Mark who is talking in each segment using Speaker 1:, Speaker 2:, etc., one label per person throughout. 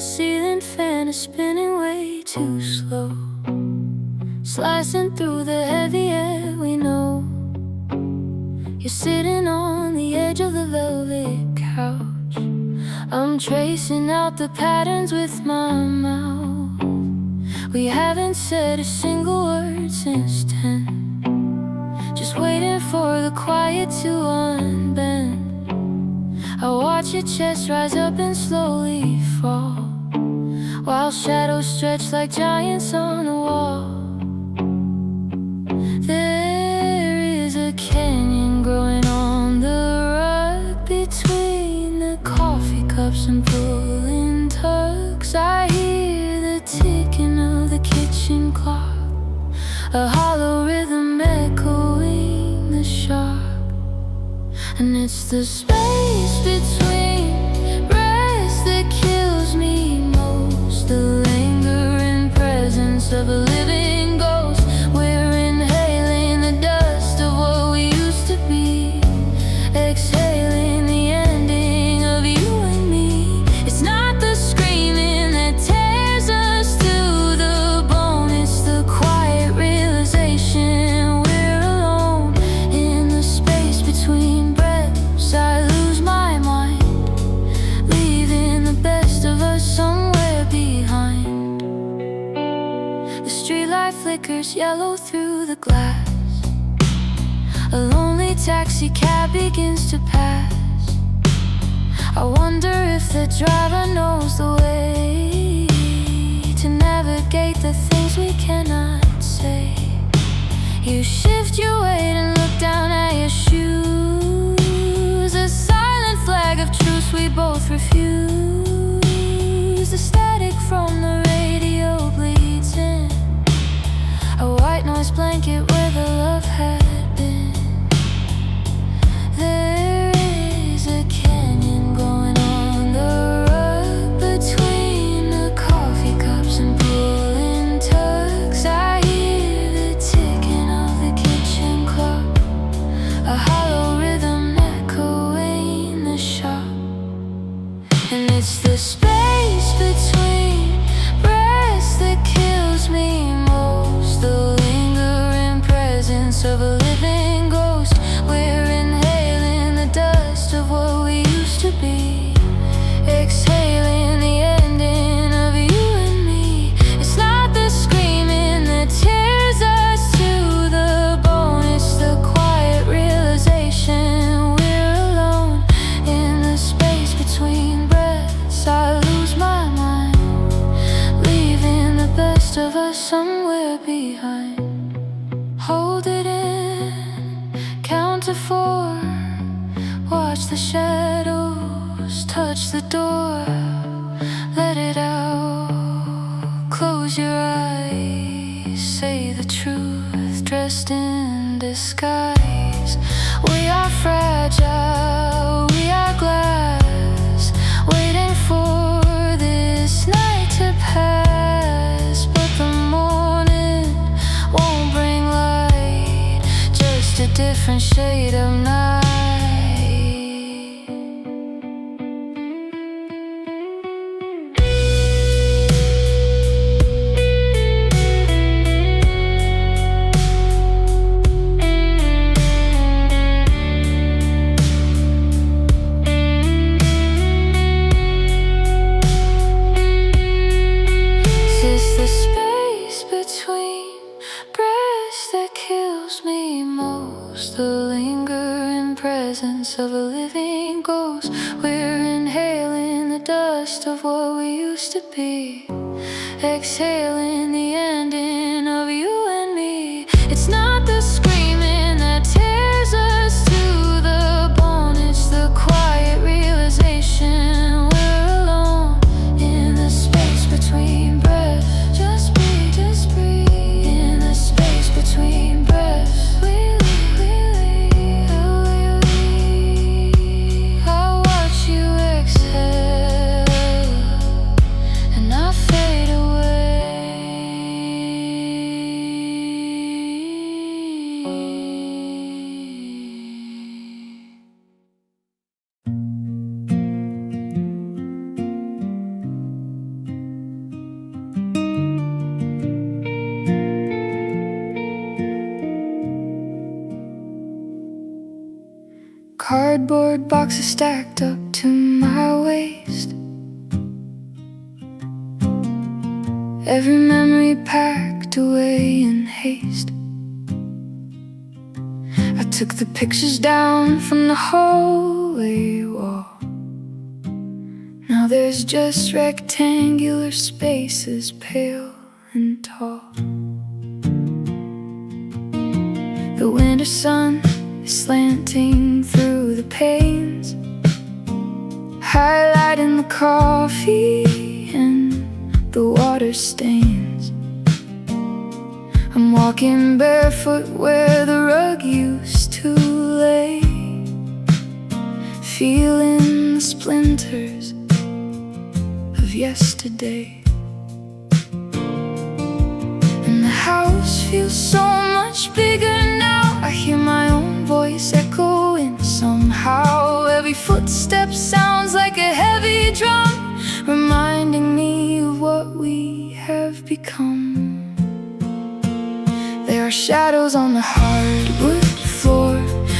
Speaker 1: ceiling fan is spinning way too slow, slicing through the heavy air we know. You're sitting on the edge of the velvet couch. I'm tracing out the patterns with my mouth. We haven't said a single word since 10, just waiting for the quiet to unbend. I watch your chest rise up and slowly fall, while shadows stretch like giants on the wall. There is a canyon growing on the rug between the coffee cups and pulling tugs. I hear the ticking of the kitchen clock, a hollow rhythm echoing the shock. And it's the space between breaths that kills me most, the lingering presence of a living ghost. We're inhaling the dust of what we used to be, exhaling the ending of you and me. It's not the screaming that tears us to the bone, it's the quiet realization we're alone in the space between breaths. I lose my mind, leaving the best of us somewhere behind. The streetlight flickers yellow through the glass, a lonely taxi cab begins to pass. I wonder if the driver knows the way to navigate the things we cannot say. You shift your weight and look down at your shoes, a silent flag of truce we both refuse. The static from the radio bleeds in, a white noise blanket where the love had been. There is a canyon going on the rug between the coffee cups and pulling tugs. I hear the ticking of the kitchen clock, a hollow rhythm echoing the shop. And it's the space between breaths that kills me most, the lingering presence of a living ghost. We're inhaling the dust of what we used to be, exhaling the ending of you and me. It's not the screaming that tears us to the bone, it's the quiet realization we're alone in the space between breaths. I lose my mind, leaving the best of us somewhere behind. Hold it in, count to 4, watch the shadows touch the door. Let it out, close your eyes, say the truth dressed in disguise. We are fragile, we are glass, waiting for this night to pass. But the morning won't bring light, just a different shade of night. Is the space between breaths that kills me most, the lingering presence of a living ghost. We're inhaling the dust of what we used to be, exhaling the ending of you and me. It's not the screaming that tears us to the bone, it's the quiet realization we're alone in the space between breaths. Just breathe in the space between breaths. We leave, I watch you exhale, and I fade away. cardboard boxes stacked up to my waist. Every memory packed away in haste. I took the pictures down from the hallway wall. Now there's just rectangular spaces, pale and tall. The winter sun is slanting through the panes, highlighting the coffee and the water stains. I'm walking barefoot where the rug used to lay, feeling the splinters of yesterday. And the house feels so much bigger now. I hear my own voice echoing somehow. Every footstep sounds like a heavy drum, reminding me of what we have become. There are shadows on the hardwood floor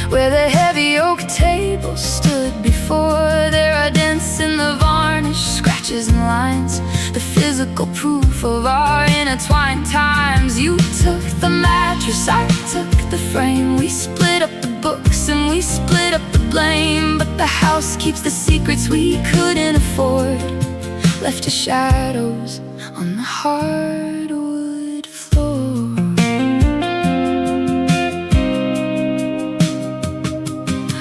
Speaker 1: where the heavy oak table stood before. There are dents in the varnish, scratches and lines, the physical proof of our intertwined times. You took the mattress, I took the frame. We split up the books and we split up the blame. But the house keeps the secrets we couldn't afford, left as shadows on the hardwood floor.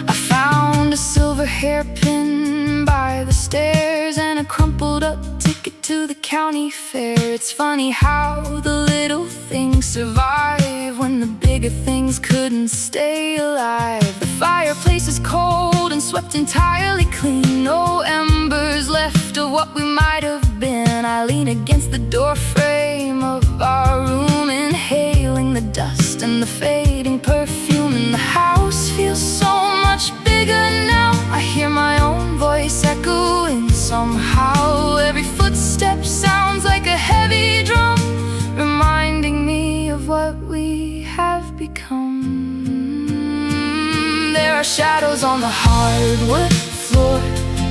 Speaker 1: I found a silver hairpin by the stairs and a crumpled up ticket to the county fair. It's funny how the little things survive when the bigger things couldn't stay alive. The fireplace is cold and swept entirely clean, no embers left of what we might have been. I lean against the door frame of our room, inhaling the dust and the fading perfume. And the house feels so much bigger now. I hear my own voice echoing somehow. Every footstep sounds like a heavy drum, reminding me of what we have become. There are shadows on the hardwood floor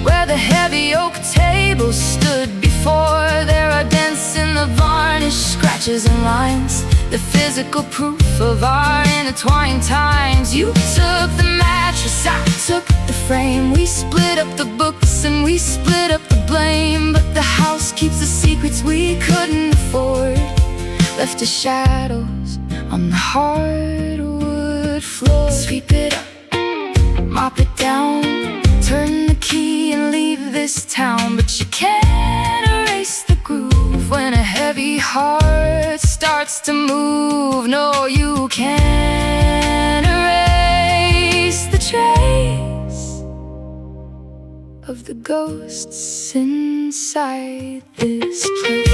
Speaker 1: where the heavy oak table stood before. There are dents in the varnish, scratches and lines, the physical proof of our intertwined times. You took the mattress, I took the frame. We split up the books and we split up the blame. But the house keeps the secrets we couldn't afford, left as shadows on the hardwood floor. Sweep it up, mop it down, turn the key and leave this town. But you can't erase the groove when a heavy heart starts to move. No, you can't erase the trace of the ghosts inside this place.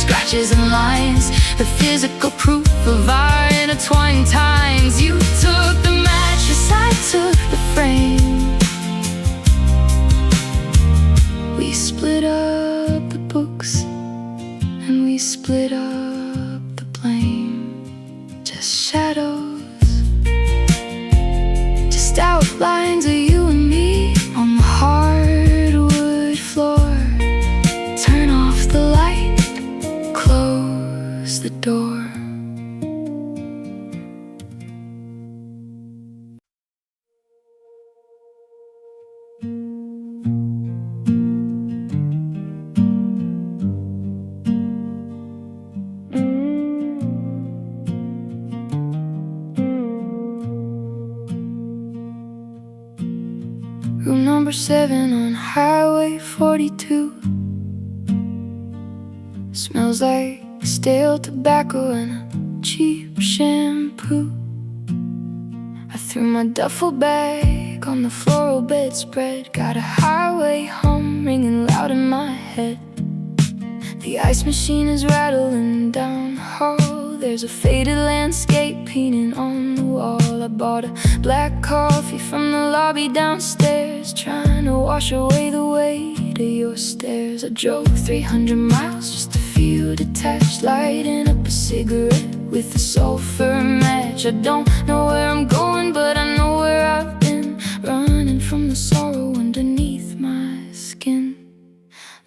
Speaker 1: Scratches and lines, the physical proof of our intertwined times. You took the mattress, I took the frame. We split up the books and we split up the blame. Just shadows, just outlines of you and me on the hardwood floor. Turn off the light, close the door. Room number 7 on Highway 42. Smells like stale tobacco and a cheap shampoo. I threw my duffel bag on the floral bedspread. Got a highway hum ringing loud in my head. The ice machine is rattling down hall. There's a faded landscape painting on the wall. I bought a black coffee from the lobby downstairs, trying to wash away the weight of your stares. I drove 300 miles just to feel detached, lighting up a cigarette with a sulfur match. I don't know where I'm going, but I know where I've been, running from the sorrow underneath my skin.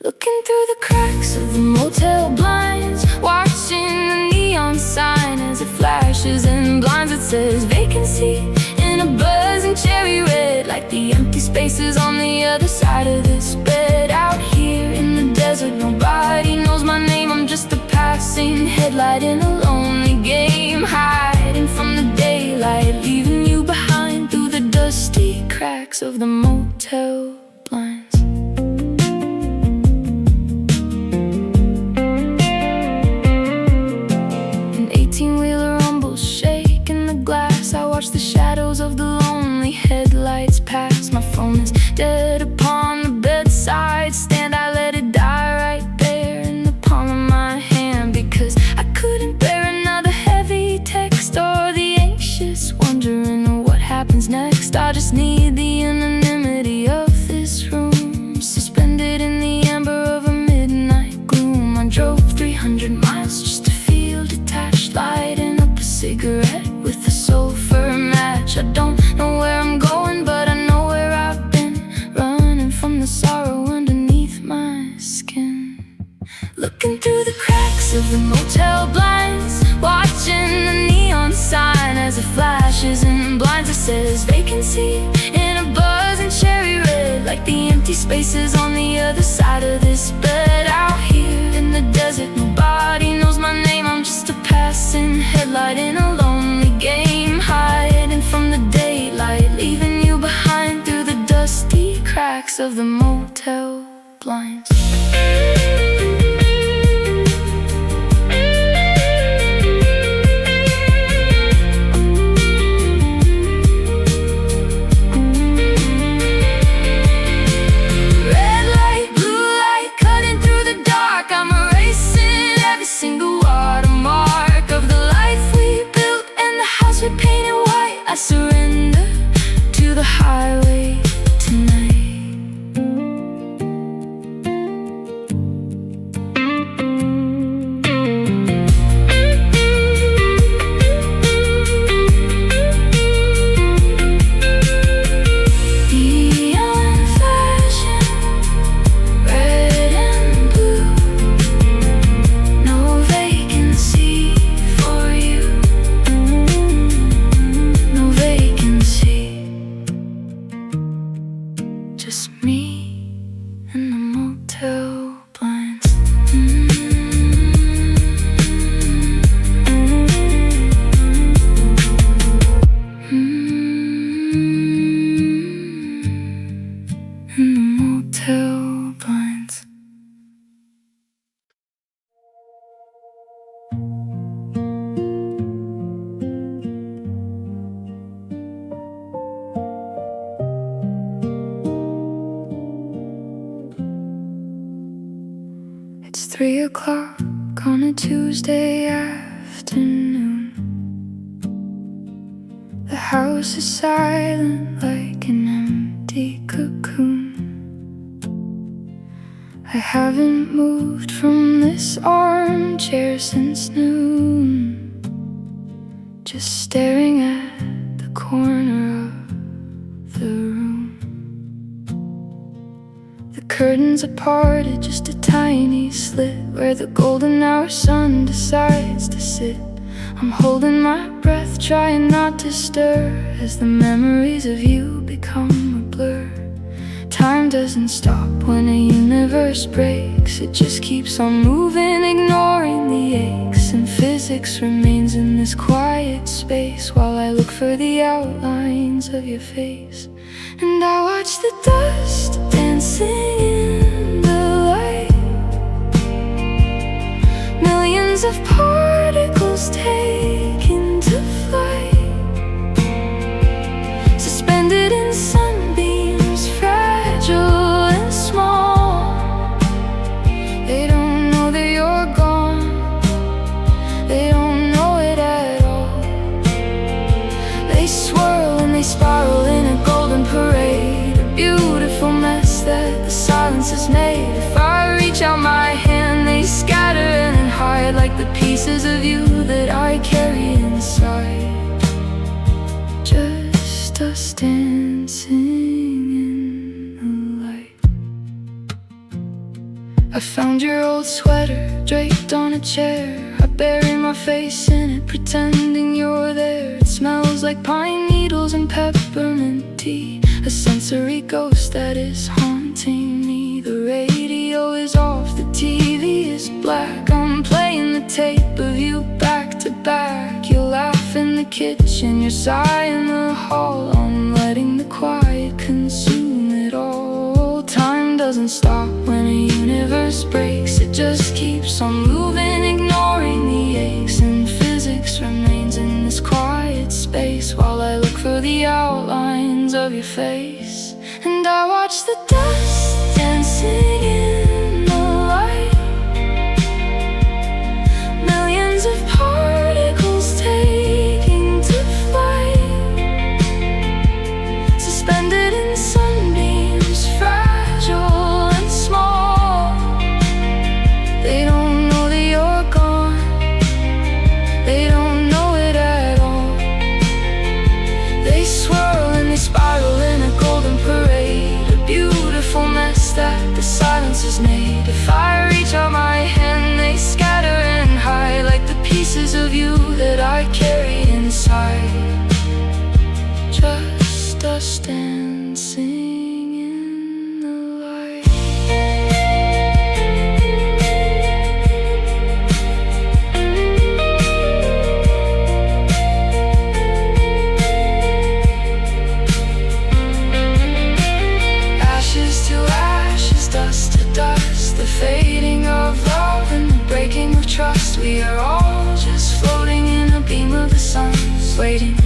Speaker 1: Looking through the cracks of the motel blinds, watching the neon sign as it flashes in blinds. It says vacancy in a buzzing cherry red, like the empty spaces on the other side of this bed. Out here in the desert, nobody knows my name. I'm just a passing headlight in a lonely game, hiding from the daylight, leaving you behind through the dusty cracks of the motel blinds. I watch the shadows of the lonely headlights pass. My phone is dead upon the bedside stand. I let it die right there in the palm of my hand, because I couldn't bear another heavy text or the anxious wondering what happens next. I just need the anonymity of this room, suspended in the amber of a midnight gloom. I drove 300 miles just to feel detached, lighting up a cigarette with a sulfur match. I don't know where I'm going, but I know where I've been, running from the sorrow underneath my skin. Looking through the cracks of the motel blinds, watching the neon sign as it flashes in blinds. It says vacancy in a buzzing cherry red, like the empty spaces on the other side of this bed. Out here in the desert, nobody knows my name. I'm just a passing headlight in a lonely game, hiding from the daylight, leaving you behind through the dusty cracks of the motel blinds. Red light, blue light, cutting through the dark. I'm erasing every single watermark of the life we built and the house we painted white. I surrender to the highway tonight. Neon flashing, red and blue, no vacancy for you, no vacancy, just me and the motel blinds. And the motel blinds. It's 3 o'clock on a Tuesday afternoon. The house is silent like an empty cocoon. I haven't moved from this armchair since noon, just staring at the corner of the room. The curtains are parted, just a tiny slit where the golden hour sun decides to sit. I'm holding my breath, trying not to stir, as the memories of you become a blur. Time doesn't stop when a universe breaks. It just keeps on moving, ignoring the aches. And physics remains in this quiet space while I look for the outlines of your face. And I watch the dust dancing in the light, millions of particles taken to flight, suspended in sunbeams, fragile and small. They don't know that you're gone, they don't know silence is made. If I reach out my hand, they scatter and hide like the pieces of you that I carry inside. Just us dancing in the light. I found your old sweater draped on a chair. I bury my face in it, pretending you're there. It smells like pine needles and peppermint tea, a sensory ghost that is haunting me. The radio is off, the TV is black. I'm playing the tape of you back to back. You laugh in the kitchen, you sigh in the hall. I'm letting the quiet consume it all. Time doesn't stop when a universe breaks. It just keeps on moving, ignoring the aches. And physics remains in this quiet space while I look for the outlines of your face. And I watch the dust dancing in the light. Millions of particles taking to flight, suspended in sunbeams, fragile and small. They don't know that you're gone, they don't know it at all. They swirl and they spiral in a golden parade, a beautiful mess that the silence has made. If I reach out my hand, they scatter and hide like the pieces of you that I carry inside. Just us dancing in the light. Ashes to ashes, dust to dust, the fading of love and the breaking of trust. We are all just floating in a beam of the sun, waiting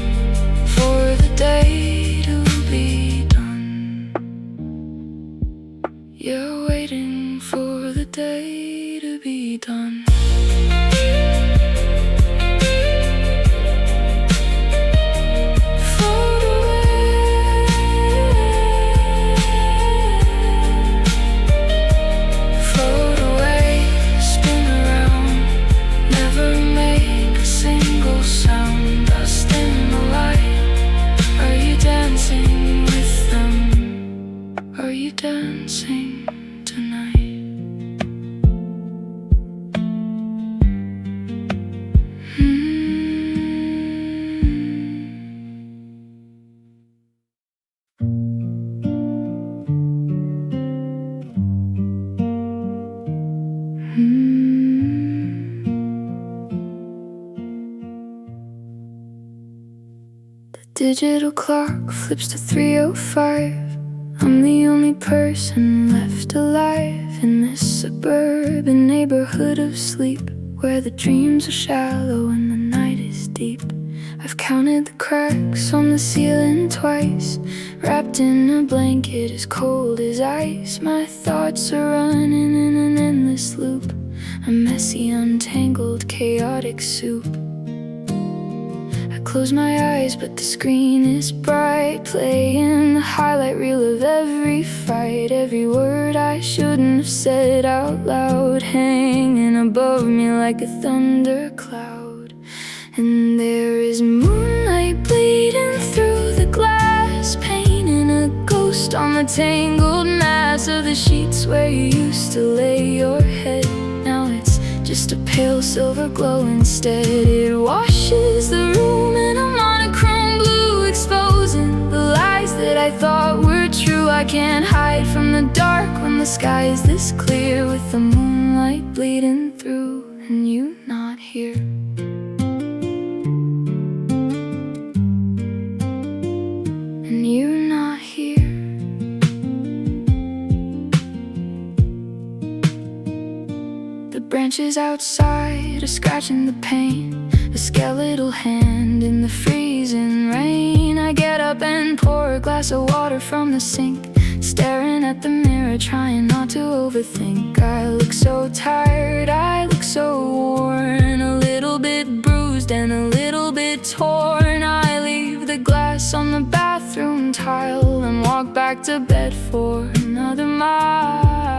Speaker 1: for the day to be done. You're waiting for the day to be done. Float away, float away, spin around, never make a single sound. Dust in the light. Are you dancing with them? Are you dancing tonight? Digital clock flips to 3:05. I'm the only person left alive in this suburban neighborhood of sleep, where the dreams are shallow and the night is deep. I've counted the cracks on the ceiling twice, wrapped in a blanket as cold as ice. My thoughts are running in an endless loop, a messy, untangled, chaotic soup. Close my eyes, but the screen is bright, playing the highlight reel of every fight. Every word I shouldn't have said out loud, hanging above me like a thundercloud. And there is moonlight bleeding through the glass, painting a ghost on the tangled mass of the sheets where you used to lay your head. Now it's just a pale silver glow instead. It washes the room in a monochrome blue, exposing the lies that I thought were true. I can't hide from the dark when the sky is this clear, with the moonlight bleeding through and you not here. And you not here. The branches outside are scratching the paint, a skeletal hand in the freezing rain. I get up and pour a glass of water from the sink, staring at the mirror, trying not to overthink. I look so tired, I look so worn, a little bit bruised and a little bit torn. I leave the glass on the bathroom tile and walk back to bed for another mile.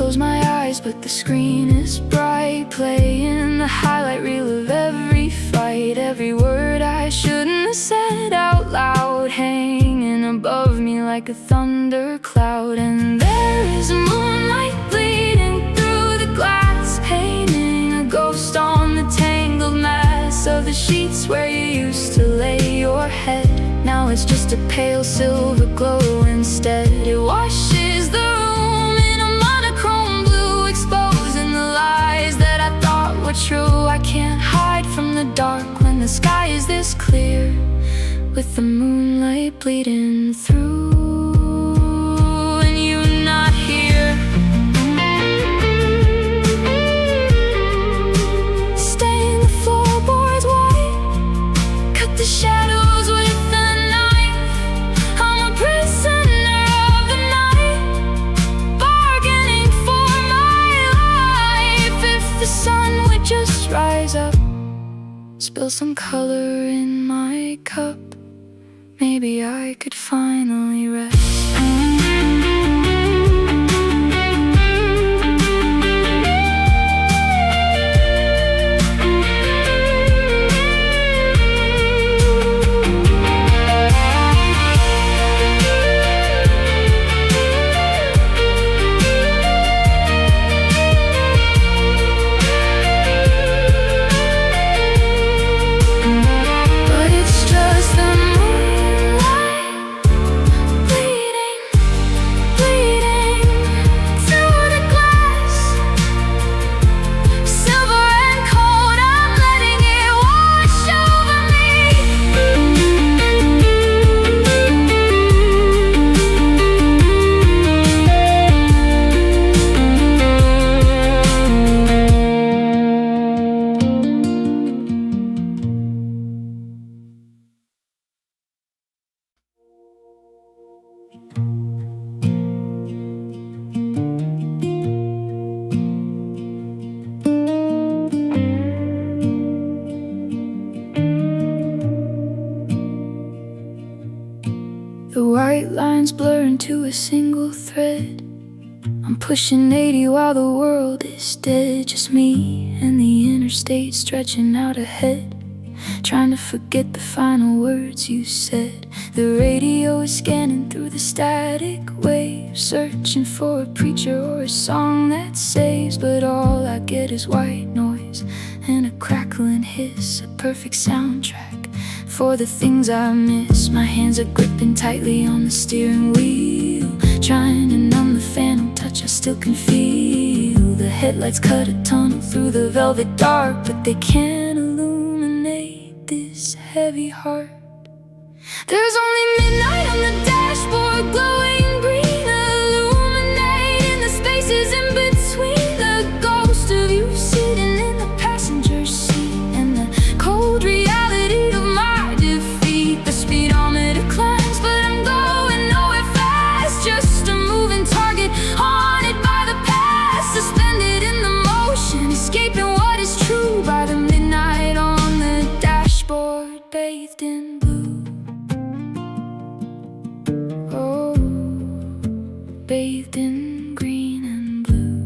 Speaker 1: close my eyes, but the screen is bright, playing the highlight reel of every fight. Every word I shouldn't have said out loud, hanging above me like a thundercloud. And there is moonlight bleeding through the glass, painting a ghost on the tangled mass of the sheets where you used to lay your head. Now it's just a pale silver glow instead. It washes the room in a monochrome blue, exposing the lies that I thought were true. I can't hide from the dark when the sky is this clear, with the moonlight bleeding through, and you not here. Stain the floorboards white, cut the shadows with a knife. I'm a prisoner of the night, bargaining for my life. If the sun would just rise up, spill some color in my cup, maybe I could finally rest. The white lines blur into a single thread. I'm pushing 80 while the world is dead. Just me and the interstate stretching out ahead, trying to forget the final words you said. The radio is scanning through the static waves, searching for a preacher or a song that saves. But all I get is white noise and a crackling hiss, a perfect soundtrack for the things I miss. My hands are gripping tightly on the steering wheel, trying to numb the phantom touch I still can feel. The headlights cut a tunnel through the velvet dark, but they can't illuminate this heavy heart. There's only midnight on the dashboard, glowing green, illuminating the spaces in between. The ghost of you sitting in the passenger seat, and the cold reality of my defeat. The speedometer climbs, but I'm going nowhere fast, just a moving target, haunted by the past, suspended in the motion, escaping what is true. By the midnight on the dashboard, bathed in blue. Oh, bathed in green and blue.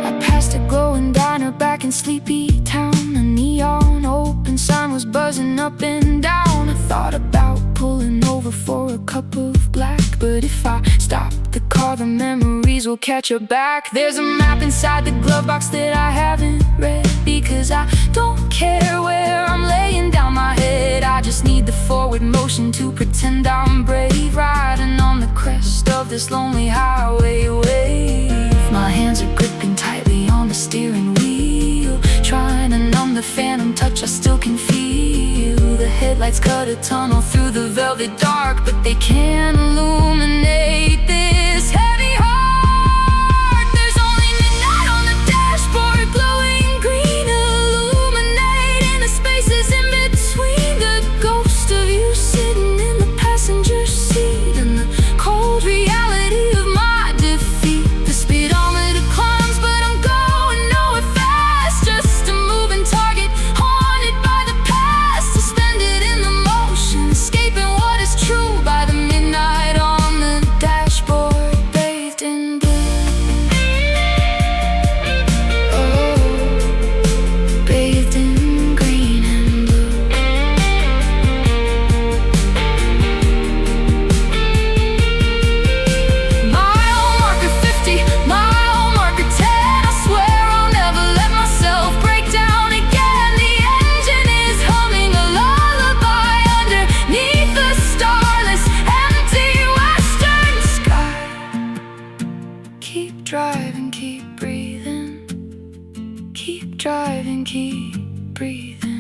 Speaker 1: I passed a glowing diner back in Sleepy Town. The neon open sign was buzzing up and down. I thought about pulling over for a cup of black, but if I stop the car, the memories will catch her back. There's a map inside the glove box that I haven't read, because I don't care where I'm laying down my head. I just need the forward motion to pretend I'm brave, riding on the crest of this lonely highway wave. My hands are gripping tightly on the steering wheel, trying to numb the phantom touch I still can feel. The headlights cut a tunnel through the velvet dark, but they can't illuminate this heavy heart. There's only midnight on the dashboard, glowing green, illuminating the spaces in between. The ghost of you sitting in the passenger seat, and the cold reality of my defeat. The speedometer climbs, but I'm going nowhere fast, just a moving target, haunted by the past, suspended in the motion, escaping what is true. breathe in.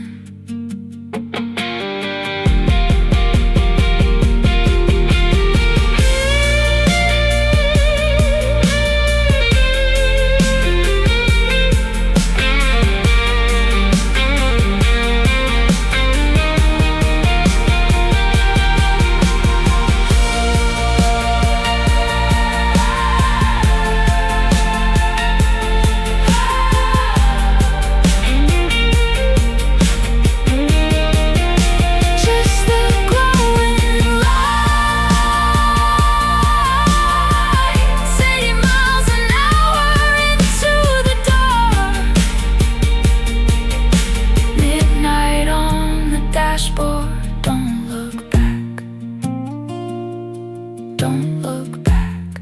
Speaker 1: Don't look back.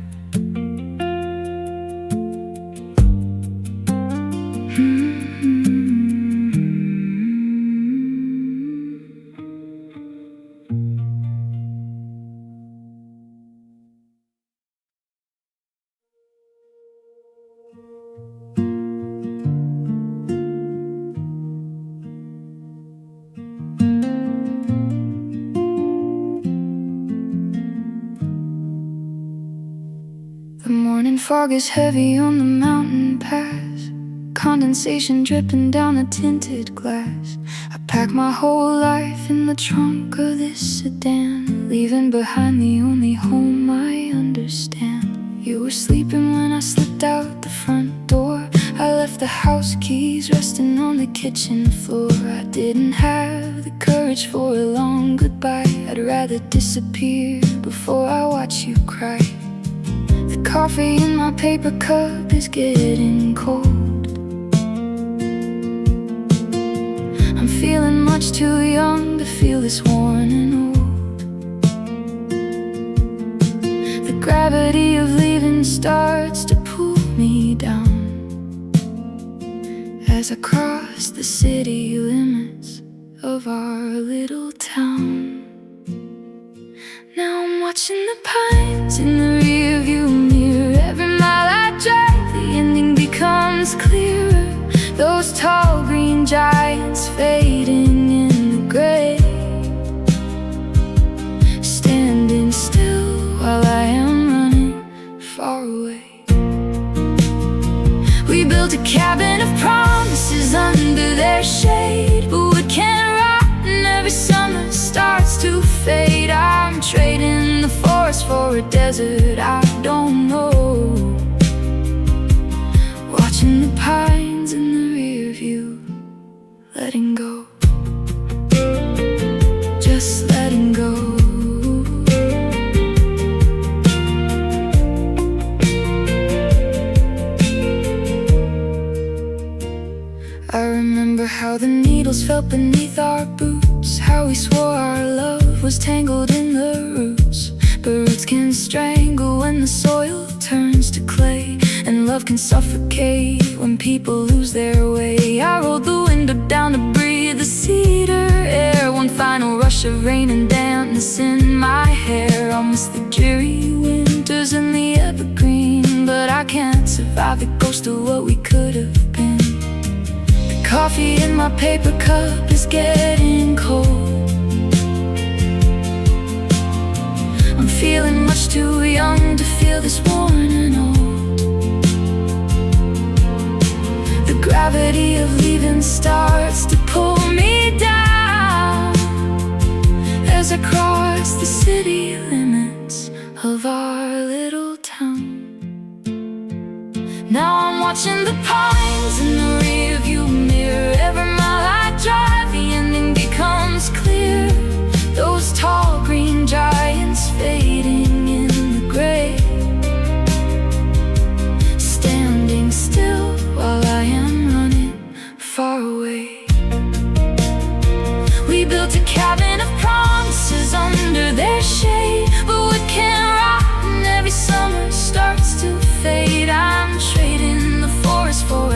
Speaker 1: The morning fog is heavy on the mountain pass, condensation dripping down the tinted glass. I pack my whole life in the trunk of this sedan, leaving behind the only home I understand. You were sleeping when I slipped out the front door. I left the house keys resting on the kitchen floor. I didn't have the courage for a long goodbye. I'd rather disappear before I watch you cry. The coffee in my paper cup is getting cold. I'm feeling much too young to feel this worn and old. The gravity of leaving starts to pull me down as I cross the city limits of our little town. Now I'm watching the pines in the rearview mirror. Every mile I drive, the ending becomes clearer. Those tall green giants fading in the gray, standing still while I am running far away. We built a cabin of promises under their shade, but wood can't rot and every summer starts to fade. I'm trading the forest for a desert I don't know, watching the pines in the rear view, letting go, just letting go. I remember how the needles felt beneath our boots, how we swore our love was tangled in the roots. But roots can strangle when the soil turns to clay, and love can suffocate when people lose their way. I rolled the window down to breathe the cedar air, one final rush of rain and dampness in my hair. I'll miss the dreary winters and the evergreen, but I can't survive the ghost of what we could have been. The coffee in my paper cup is getting cold. I'm feeling much too young to feel this worn and old. The gravity of leaving starts to pull me down as I cross the city limits of our little town. Now I'm watching the pines in the rearview mirror. Every mile I drive, the ending becomes clear. Those tall green giants fading in the gray, standing still while I am running far away. We built a cabin of promises under their shade, but wood can't rot and every summer starts to fade. I'm trading the forest for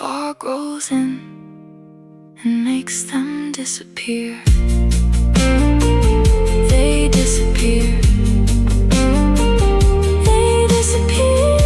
Speaker 1: fog rolls in and makes them disappear. They disappear. They disappear.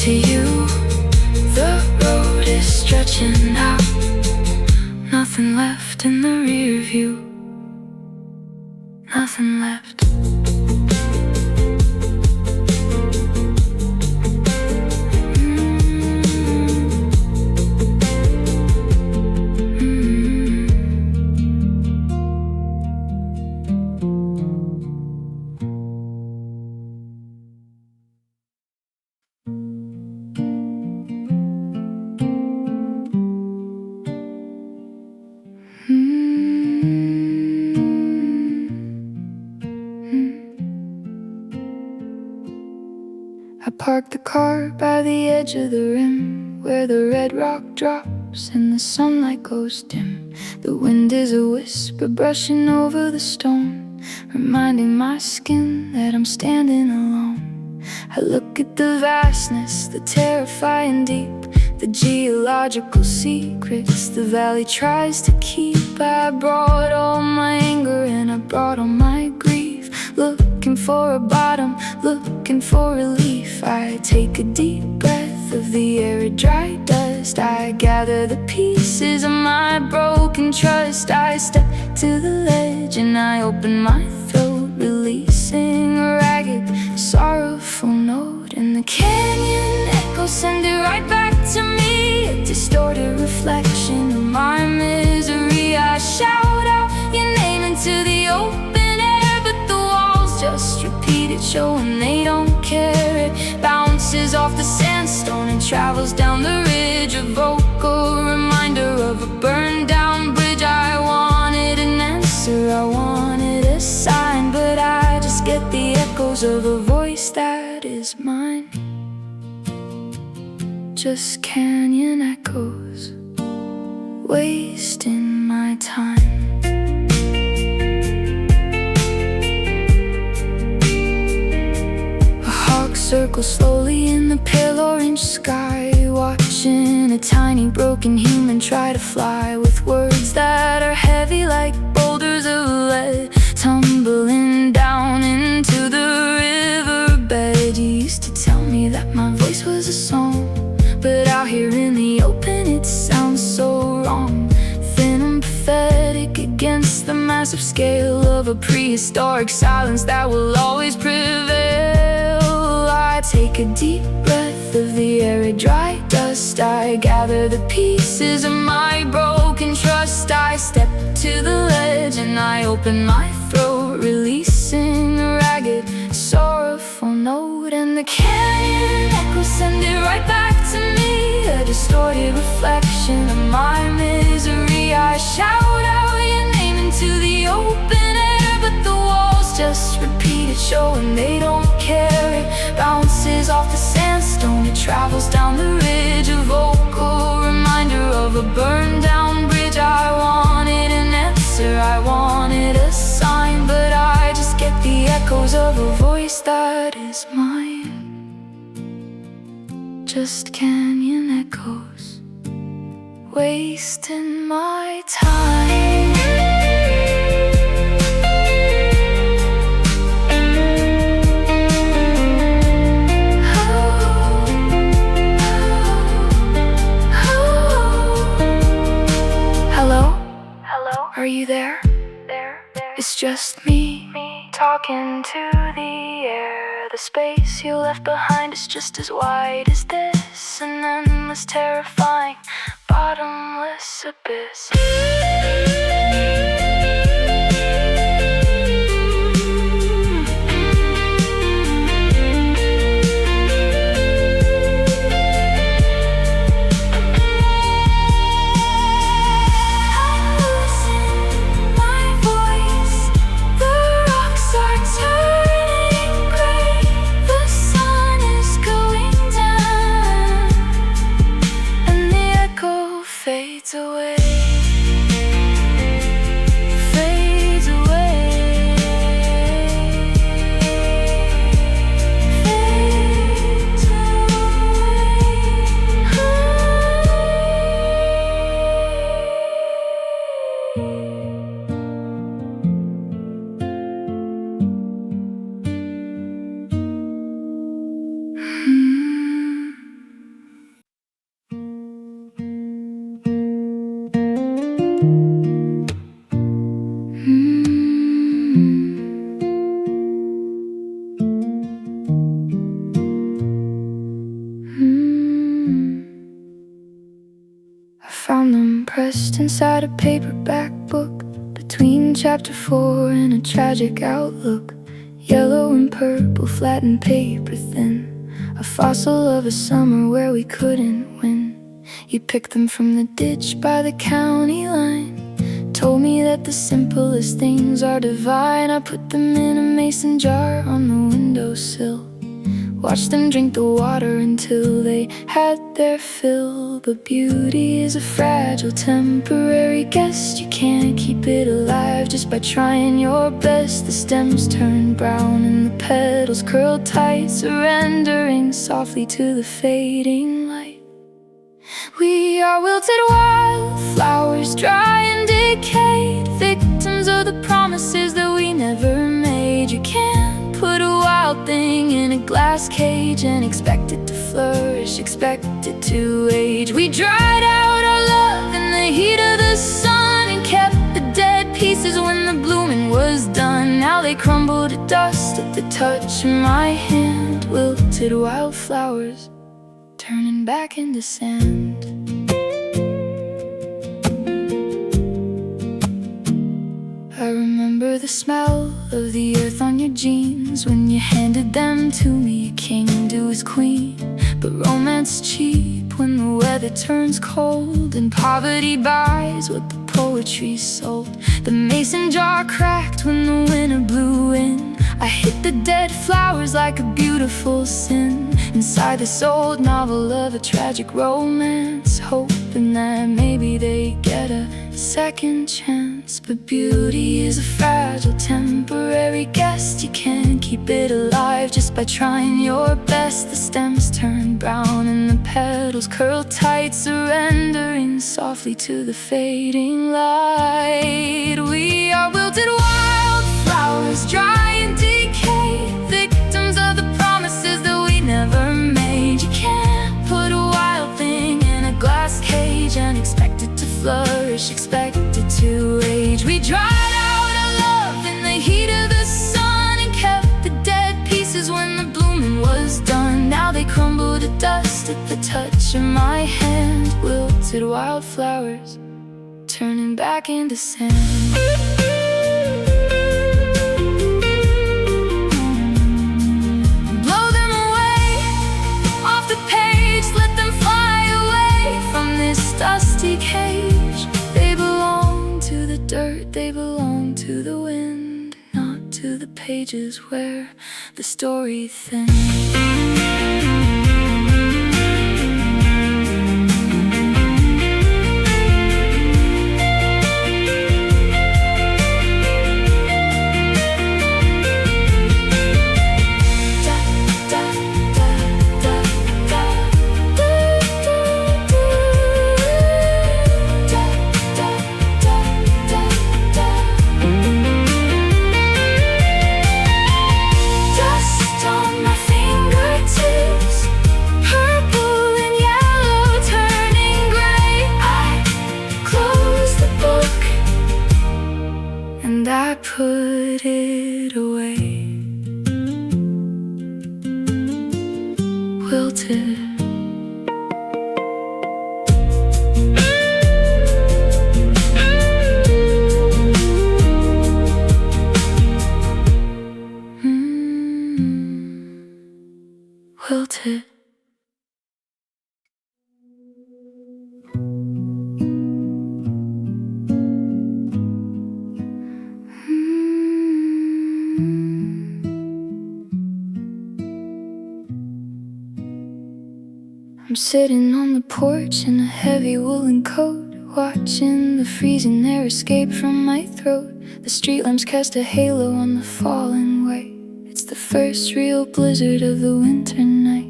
Speaker 1: To you, the road is stretching out. Nothing left in the rear view. Nothing left. I parked the car by the edge of the rim, where the red rock drops and the sunlight goes dim. The wind is a whisper brushing over the stone, reminding my skin that I'm standing alone. I look at the vastness, the terrifying deep, the geological secrets the valley tries to keep. I brought all my anger and I brought all my grief, looking for a bottom, looking for relief. I take a deep breath of the arid dry dust. I gather the pieces of my broken trust. I step to the ledge and I open my throat, releasing a ragged, sorrowful note. And the canyon echoes send it right back to me, a distorted reflection of my misery. I shout out your name into the open air, but the walls just repeat it, showing they don't care. It bounces off the sandstone and travels down the ridge, a vocal reminder of a burned down bridge. I wanted an answer, I wanted a sign, but I just get the echoes of a voice that is mine. Just canyon echoes, wasting my time. A hawk circles slowly in the pale orange sky, watching a tiny broken human try to fly, with words that are heavy like boulders of lead, tumbling down into the riverbed. You used to tell me that my voice was a song, but out here in the open it sounds so wrong. Thin and pathetic against the massive scale of a prehistoric silence that will always prevail. I take a deep breath of the arid dry dust. I gather the pieces of my broken trust. I step to the ledge and I open my throat, releasing a ragged, sorrowful note. And the canyon echoes send it right back to me, a distorted reflection of my misery. I shout out your name into the open air, but the walls just repeat it, showing they don't care. It bounces off the sandstone, it travels down the ridge, a vocal reminder of a burned down bridge. I wanted an answer, I wanted a sign, but I just get the echoes of a voice that is mine. Just canyon echoes, wasting my time. Are you there? It's just me talking to the air. The space you left behind is just as wide as this, an endless, terrifying, bottomless abyss. fades away, fades away, fades I found them pressed inside a paperback book, between chapter 4 and a tragic outlook. Yellow and purple, flattened paper thin, a fossil of a summer where we couldn't win. You picked them from the ditch by the county line, told me that the simplest things are divine. I put them in a mason jar on the windowsill, watched them drink the water until they had their fill. But beauty is a fragile, temporary guest. You can't keep it alive just by trying your best. The stems turn brown and the petals curl tight, surrendering softly to the fading light. We are wilted wildflowers, dry and decayed, victims of the promises that we never made. You can't put a wild thing in a glass cage and expect it to flourish, expect it to age. We dried out our love in the heat of the sun and kept the dead pieces when the blooming was done. Now they crumble to dust at the touch of my hand. Wilted wildflowers turning back into sand. I remember the smell of the earth on your jeans when you handed them to me, a king to his queen. But romance cheap when the weather turns cold and poverty buys what the poetry sold. The mason jar cracked when the winter blew in. I hit the dead flowers like a beautiful sin inside this old novel of a tragic romance, hoping that maybe they get a second chance. But beauty is a fragile, temporary guest. You can't keep it alive just by trying your best. The stems turn brown and the petals curl tight, surrendering softly to the fading light. We are wilted wildflowers, dry and decayed, victims of the promises that we never made. You can't put a wild thing in a glass cage and expect it to flourish, expect it to age. We dried out our love in the heat of the sun and kept the dead pieces when the blooming was done. Now they crumble to dust at the touch of my hand. Wilted wildflowers turning back into sand. Blow them away off the page, let them fly away from this dusty cage. They belong to the dirt, they belong to the wind, not to the pages where the story thins. I put it away, wilted. Wilted. sitting on the porch in a heavy woolen coat, watching the freezing air escape from my throat. The street lamps cast a halo on the fallen white. It's the first real blizzard of the winter night.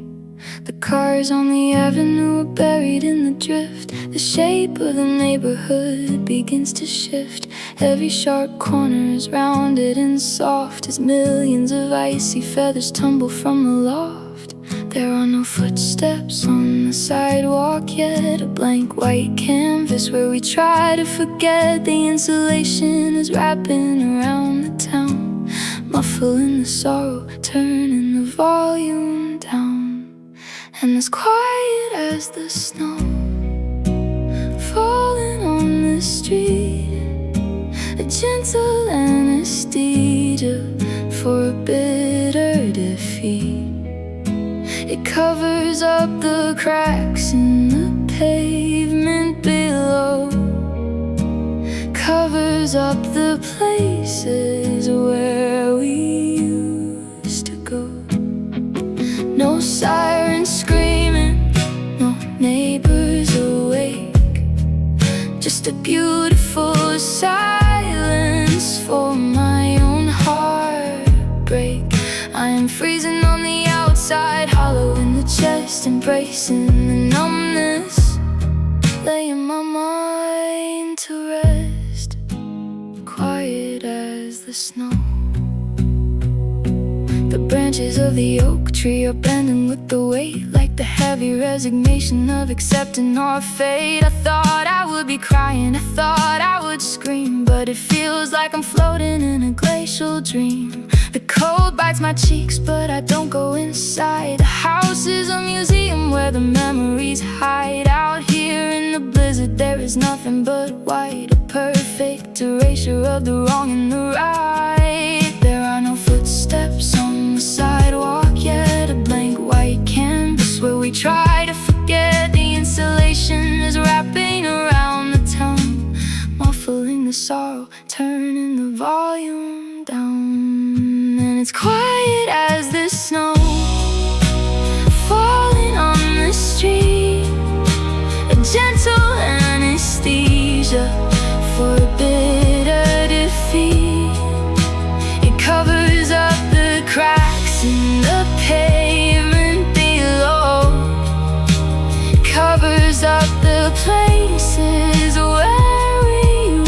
Speaker 1: The cars on the avenue are buried in the drift. The shape of the neighborhood begins to shift. Every sharp corner is rounded and soft as millions of icy feathers tumble from the loft. There are no footsteps on the sidewalk yet, a blank white canvas where we try to forget. The insulation is wrapping around the town, muffling the sorrow, turning the volume down. And as quiet as the snow falling on the street, a gentle anesthesia for a bitter defeat. It covers up the cracks in the pavement below, covers up the places where we used to go. No sirens screaming, no neighbors awake, just a beautiful silence for my own heartbreak. I am freezing on the outside, hollow in the chest, embracing the numbness, laying my mind to rest, quiet as the snow. The branches of the oak tree are bending with the weight, like the heavy resignation of accepting our fate. I thought I would be crying, I thought I would scream, but it feels like I'm floating in a glacial dream. The cold bites my cheeks, but I don't go inside. The house is a museum where the memories hide. Out here in the blizzard there is nothing but white, a perfect erasure of the wrong and the right. There are no footsteps on the sidewalk yet, a blank white canvas where we try to forget. The insulation is wrapping around the town, muffling the sorrow, turning the volume down. And it's quiet as the snow falling on the street, a gentle anesthesia for a bitter defeat. It covers up the cracks in the pavement below, covers up the places where we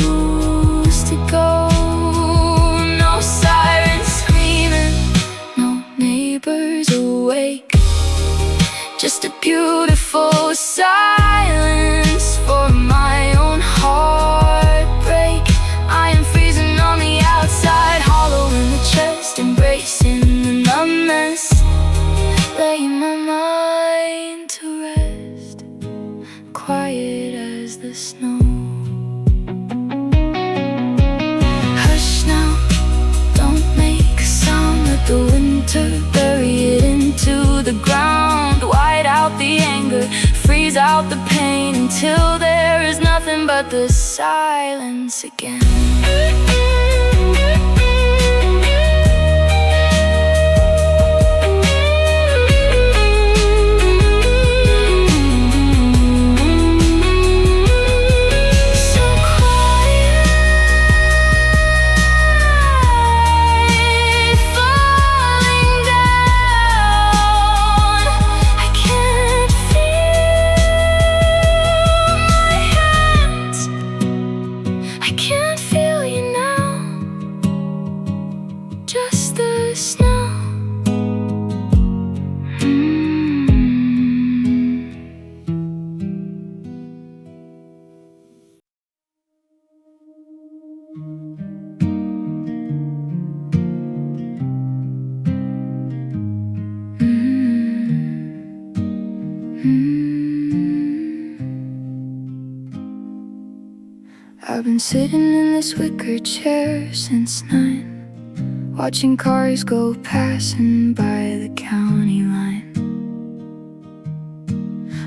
Speaker 1: used to go. No sirens screaming, no neighbors awake, just a beautiful silence for my own heartbreak. I am freezing on the outside, hollow in the chest, embracing the numbness, laying my mind to rest, quiet as the snow. Hush now, don't make a sound, let the winter bury it into the ground. White out the anger, freeze out the pain, until there is nothing but the silence again. I've been sitting in this wicker chair since 9, watching cars go passing by the county line.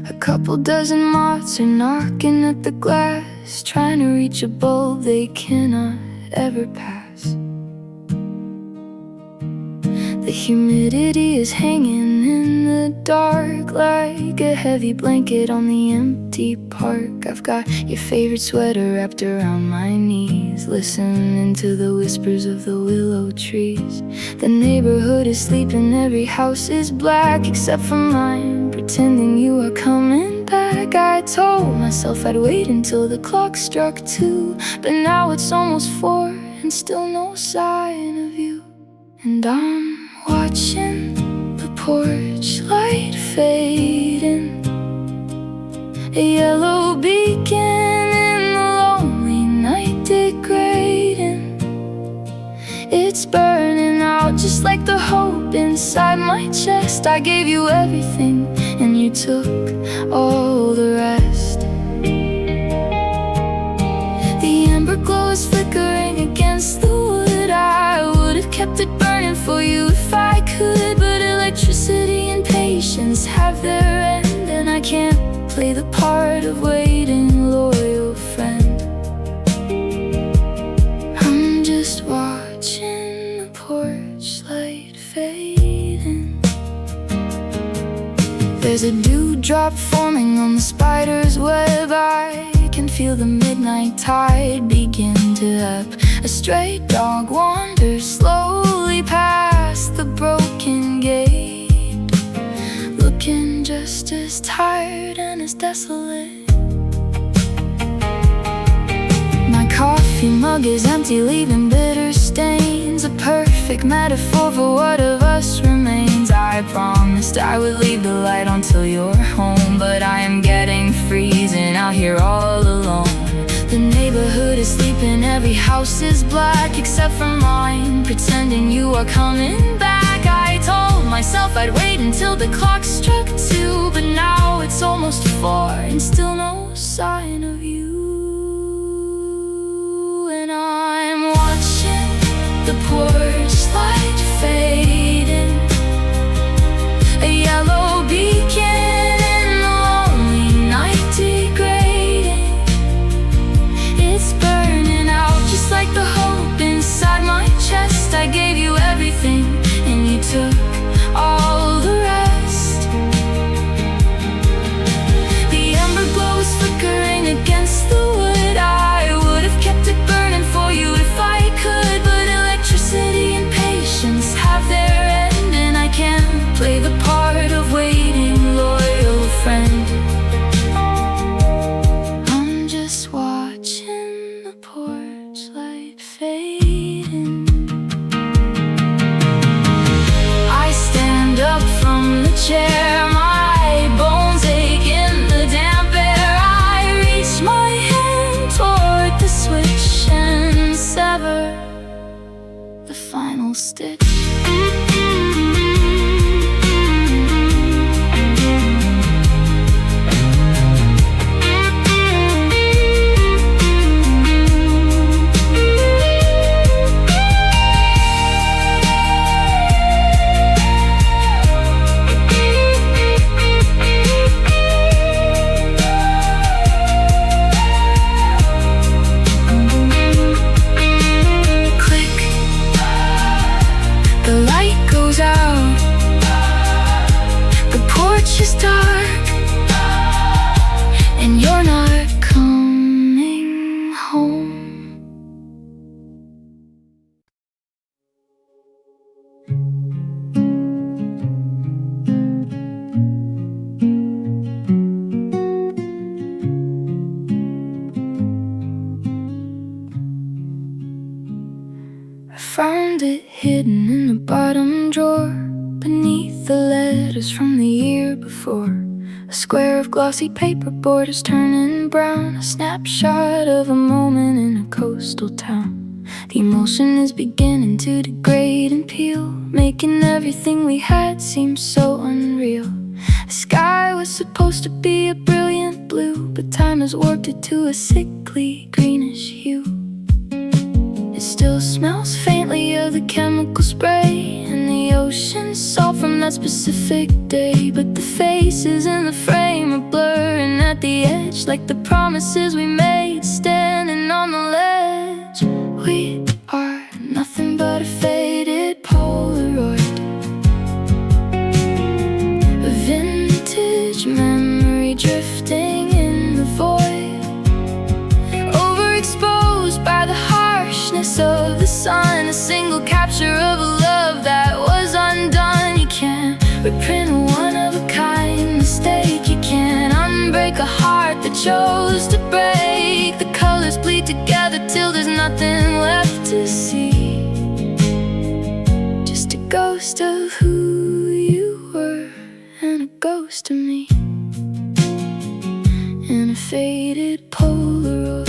Speaker 1: A couple dozen moths are knocking at the glass, trying to reach a bulb they cannot ever pass. The humidity is hanging in the dark like a heavy blanket on the empty park. I've got your favorite sweater wrapped around my knees, listening to the whispers of the willow trees. The neighborhood is sleeping, every house is black except for mine, pretending you are coming back. I told myself I'd wait until the clock struck 2, but now it's almost 4 and still no sign of you. And I'm watching the porch light fading, a yellow beacon in the lonely night degrading. It's burning out just like the hope inside my chest. I gave you everything and you took all the rest. The ember glow is flickering against the wood. I would have kept it burning for you if I could, but electricity and patience have their end, and I can't play the part of waiting loyal friend. I'm just watching the porch light fading. There's a dewdrop forming on the spider's web. I can feel the midnight tide begin to ebb. A stray dog wanders slowly past the broken gate, looking just as tired and as desolate. My coffee mug is empty, leaving bitter stains, a perfect metaphor for what of us remains. I promised I would leave the light on till you're home, but I am getting freezing out here all alone. The neighborhood is sleeping, every house is black except for mine, pretending you are coming back. I told myself I'd wait until the clock struck 2, but now it's almost 4 and still no sign of you. And I'm watching the porch light fading, a yellow beacon in the lonely night degrading. It's burning out just like the hope inside my chest. I gave you everything and you took all the rest. The ember glow is flickering against the wood. I would have kept it burning for you if I could, but electricity and patience have their end, and I can't play the part of waiting loyal friend. I'm just watching the porch light fading. I stand up from the chair, my bones ache in the damp air. I reach my hand toward the switch and sever the final stitch. Is dark and you're not coming home. I found it hidden in the bottom drawer, beneath the letters from the year before. A square of glossy paper borders turning brown, a snapshot of a moment in a coastal town. The emotion is beginning to degrade and peel, making everything we had seem so unreal. The sky was supposed to be a brilliant blue, but time has warped it to a sickly greenish hue. It still smells faintly of the chemical spray and the ocean salt from that specific day, but the faces in the frame are blurring at the edge, like the promises we made standing on the ledge. We are nothing but a faded Polaroid, ghost of me in a faded Polaroid.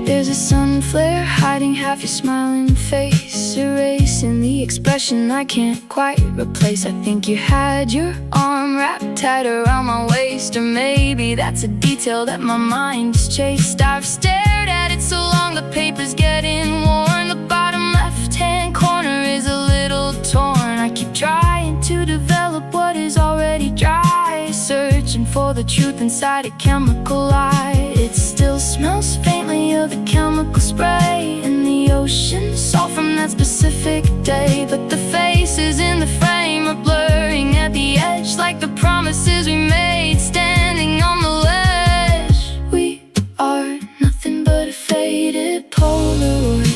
Speaker 1: There's a sun flare hiding half your smiling face, erasing the expression I can't quite replace. I think you had your arm wrapped tight around my waist, or maybe that's a detail that my mind has chased. I've stared at it so long the paper's getting worn. The bottom left-hand corner is a little torn. I keep trying to develop what is already dry, searching for the truth inside a chemical lie. It still smells faintly of the chemical spray in the ocean, salt from that specific day. But the faces in the frame are blurring at the edge, like the promises we made standing on the ledge. We are nothing but a faded Polaroid,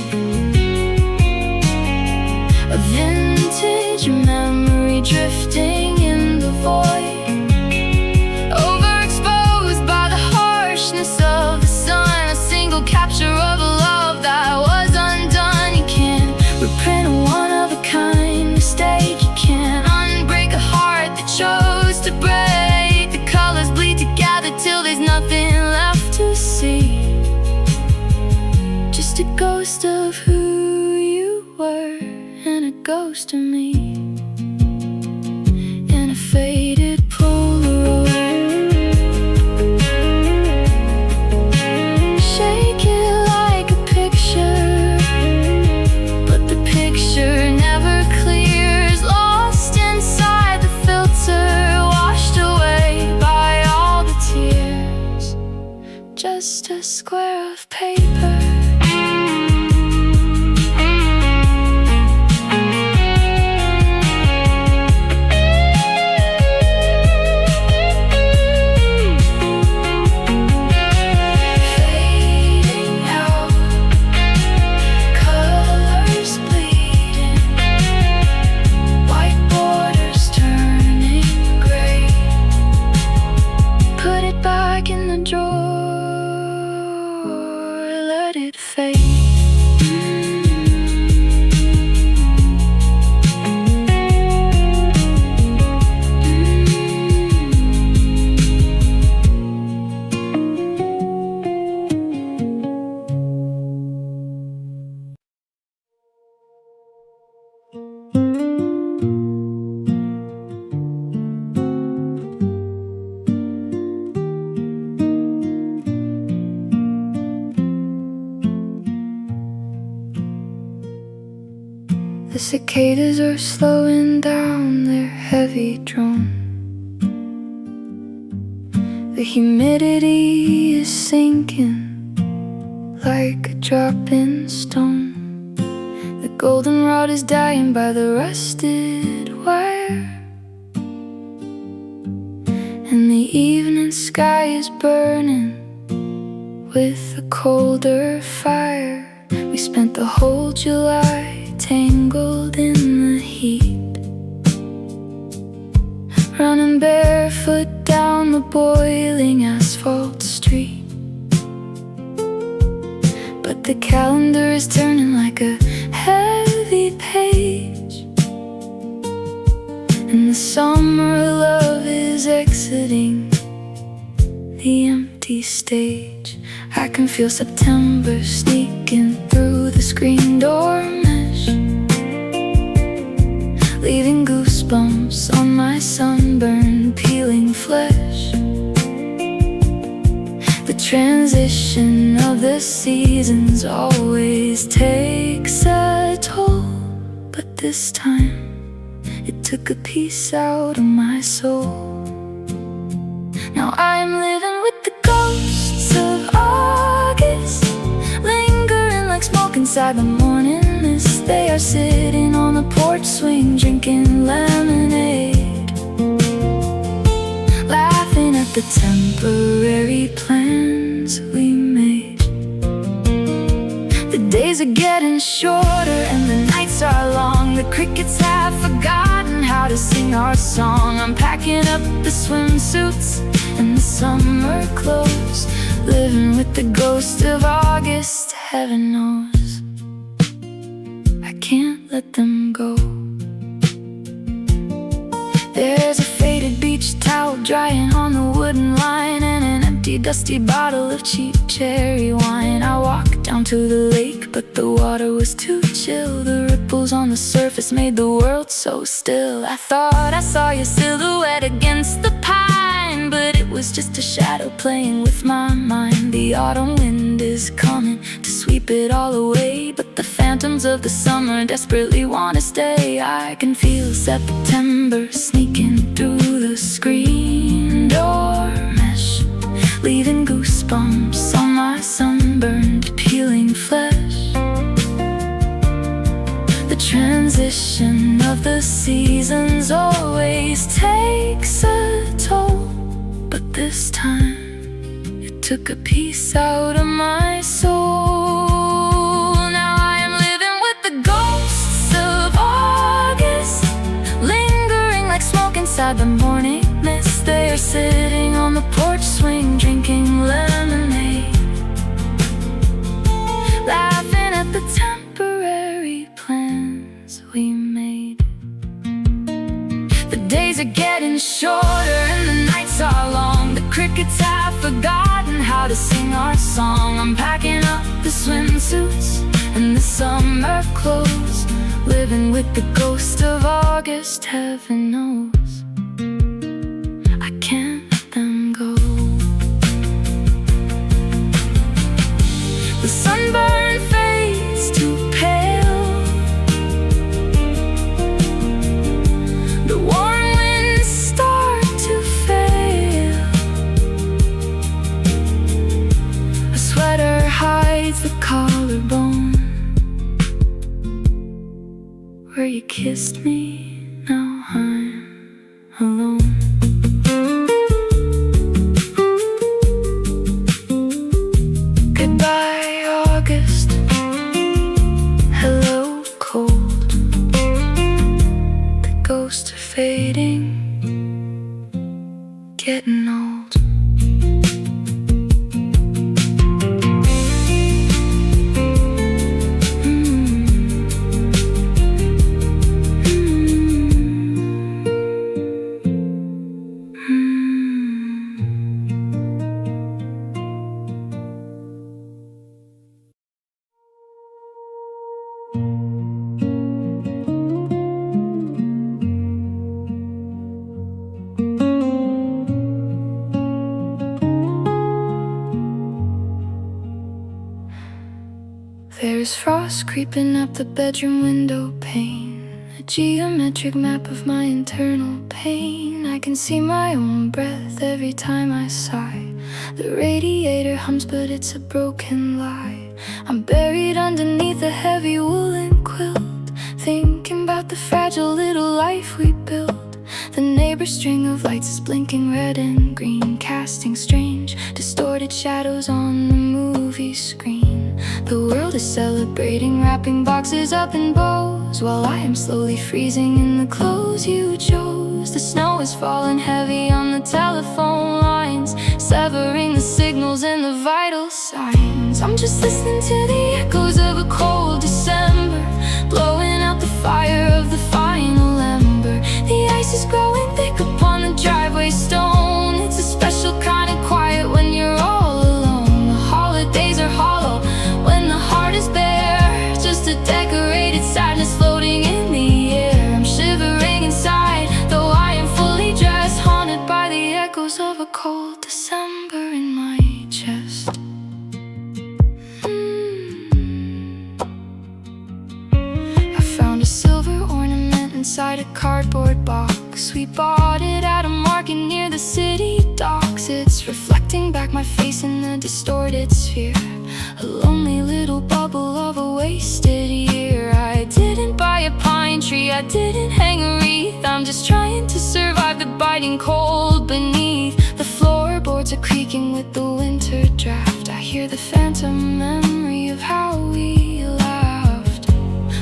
Speaker 1: a vintage memory drifting in the void, overexposed by the harshness of the sun. A single capture of a love that was undone. You can't reprint a one-of-a-kind mistake. You can't unbreak a heart that chose to break. The colors bleed together till there's nothing left to see, just a ghost of who you were and a ghost of me in a faded Polaroid. Shake it like a picture, but the picture never clears, lost inside the filter, washed away by all the tears. Just a square of paper. The cicadas are slowing down their heavy drone. The humidity is sinking like a drop in stone. The goldenrod is dying by the rusted wire, and the evening sky is burning with a colder fire. We spent the whole July tangled in the heat, running barefoot down the boiling asphalt street. But the calendar is turning like a heavy page, and the summer love is exiting the empty stage. I can feel September sneaking through the screen door mesh, leaving goosebumps on my sunburned, peeling flesh. The transition of the seasons always takes a toll, but this time it took a piece out of my soul. Now I'm living with the ghosts of August, lingering like smoke inside the morning mist. They are sitting on the porch swing, drinking lemonade, laughing at the temporary plans we made. The days are getting shorter and the nights are long. The crickets have forgotten how to sing our song. I'm packing up the swimsuits and the summer clothes, living with the ghost of August. Heaven knows I can't let them go. There's a faded beach towel drying on the wooden line, and an empty dusty bottle of cheap cherry wine. I walked down to the lake, but the water was too chill. The ripples on the surface made the world so still. I thought I saw your silhouette against the pine, but it was just a shadow playing with my mind. The autumn wind is coming to sweep it all away, but the phantoms of the summer desperately want to stay. I can feel September sneaking through the screen door mesh, leaving goosebumps on my sunburned, peeling flesh. The transition of the seasons always takes a toll, but this time it took a piece out of my soul. Now I am living with the ghosts of August, lingering like smoke inside the morning mist. They are sitting on the porch swing, drinking lemonade, laughing at the temporary plans we made. The days are getting shorter and the nights are long. The crickets have forgotten how to sing our song. I'm packing up the swimsuits and the summer clothes, living with the ghost of August. Heaven knows I can't let them go. The sunburn fades to pale, the warm winds start to fail. A sweater hides the collarbone where you kissed me. Now I'm alone. Goodbye, August. Hello, cold. The ghosts are fading, getting old. There's frost creeping up the bedroom window pane, a geometric map of my internal pain. I can see my own breath every time I sigh. The radiator hums, but it's a broken lie. I'm buried underneath a heavy woolen quilt, thinking about the fragile little life we built. The neighbor's string of lights is blinking red and green, casting strange, distorted shadows on the movie screen. The world is celebrating, wrapping boxes up in bows, while I am slowly freezing in the clothes you chose. The snow is falling heavy on the telephone lines, severing the signals and the vital signs. I'm just listening to the echoes of a cold December, blowing out the fire of the final ember. The ice is growing thick upon the driveway stone. It's a special kind of quiet when you're all alone. The holidays are hollow when the heart is bare, just a decorated sadness floating in the air. I'm shivering inside, though I am fully dressed, haunted by the echoes of a cold December in my chest. I found a silver ornament inside a cardboard box. We bought it at a market near the city docks. It's reflecting back my face in the distorted sphere, a lonely little bubble of a wasted year. I didn't buy a pine tree, I didn't hang a wreath. I'm just trying to survive the biting cold beneath. The floorboards are creaking with the winter draft. I hear the phantom memory of how we laughed.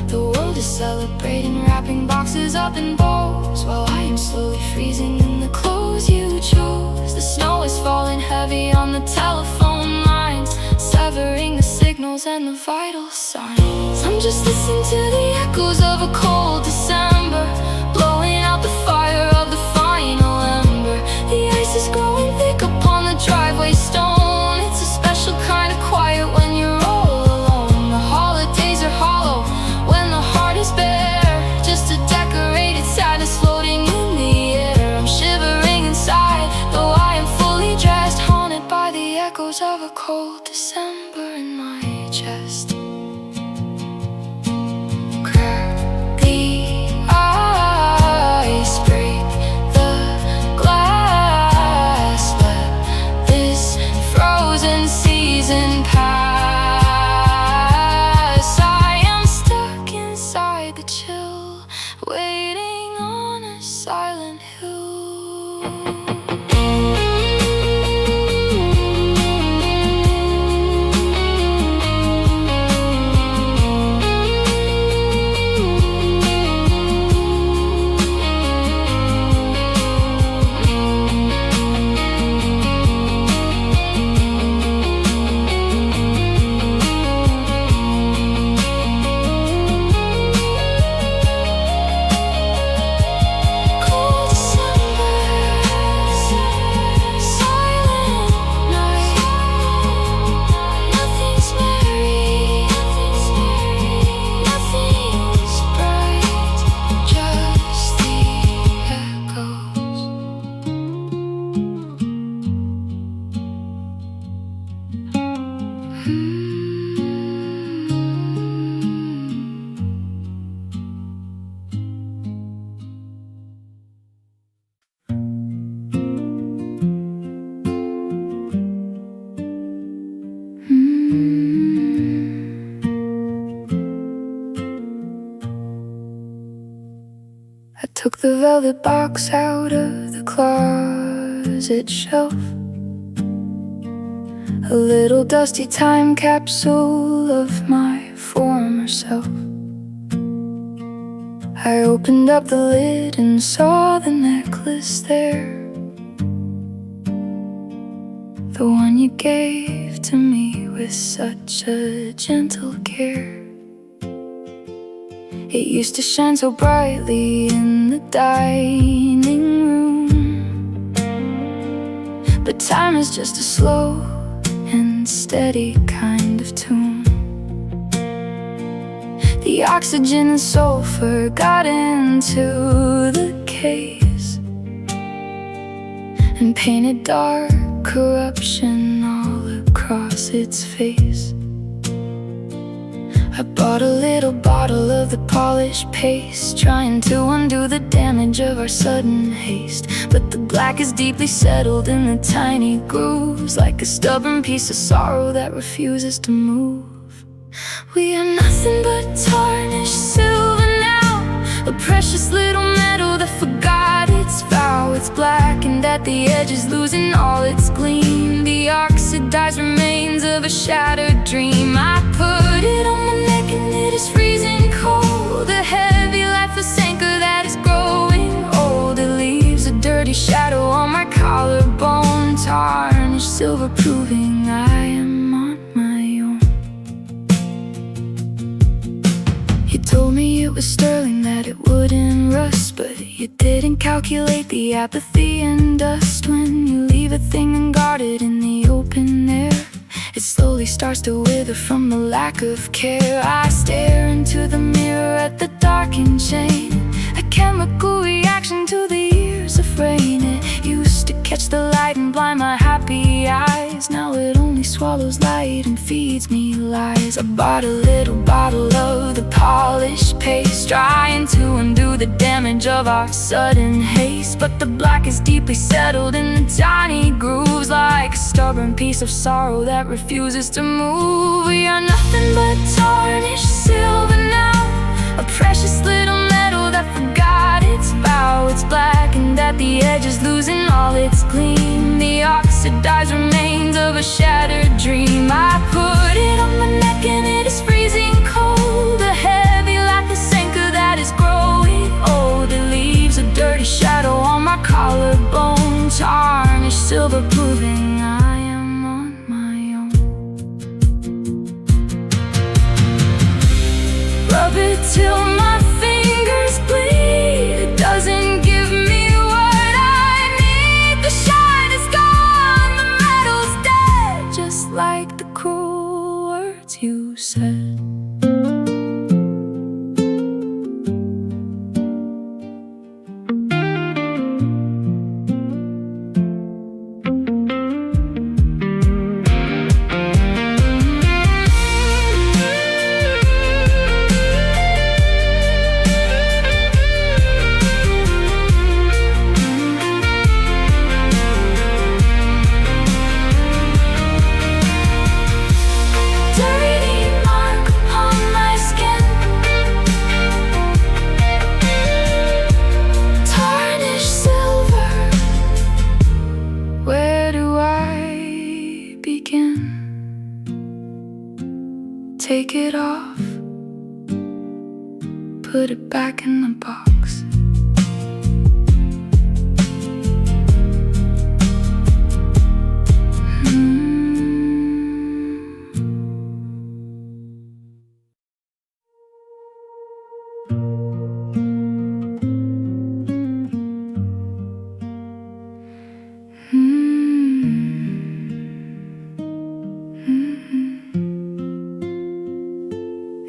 Speaker 1: The world is celebrating, wrapping boxes up in bows, while I am slowly freezing in the clothes you chose. The snow is falling heavy on the telephone lines, severing the signals and the vital signs. signs. I'm just listening to the echoes of a cold December, blowing out the fire of the final ember. The ice is growing thick upon the driveway stone. It's a special kind of quiet when you're all alone. The holidays are hollow when the heart is bare, just a decorated sadness floating in the air. I'm shivering inside, though I am fully dressed, haunted by the echoes of a cold December in my chest. Crack the ice, break the glass, let this frozen season pass. I am stuck inside the chill, waiting on a silent hill. I took the velvet box out of the closet shelf, a little dusty time capsule of my former self. I opened up the lid and saw the necklace there, the one you gave to me with such a gentle care. It used to shine so brightly in the dining room, but time is just a slow and steady kind of tune. The oxygen and sulfur got into the case and painted dark corruption all across its face. I bought a little bottle of the polished paste, trying to undo the damage of our sudden haste. But the black is deeply settled in the tiny grooves, like a stubborn piece of sorrow that refuses to move. We are nothing but tarnished silver now, a precious little metal that forgot its vow. It's blackened at the edges, losing all its gleam, the oxidized remains of a shattered dream. I put it on my neck and it is freezing cold, a heavy lifeless anchor that is growing old. It leaves a dirty shadow on my collarbone, tarnished silver proving I am on my own. You told me it was sterling, that it wouldn't rust, but you didn't calculate the apathy and dust. When you leave a thing unguarded in the open air, it slowly starts to wither from the lack of care. I stare into the mirror at the darkened chain, a chemical reaction to the years of rain. It used to catch the light and blind my happy eyes, now it only swallows light and feeds me lies. I bought a little bottle of the polished paste, trying to undo the damage of our sudden haste. But the black is deeply settled in the tiny grooves, like a stubborn piece of sorrow that refuses to move. We are nothing but tarnished silver now, a precious little metal that forgot its vow. It's blackened at the edges, losing all its gleam, the oxidized remains of a shattered dream. I put it on my neck and it is freezing cold, a heavy lifeless anchor that is growing old. It leaves a dirty shadow on my collarbone, tarnished silver proving I am on my own. Rub it till my fingers bleed. It doesn't give me what I need. The shine is gone, the metal's dead, just like the cruel words you said. Take it off, put it back in the box.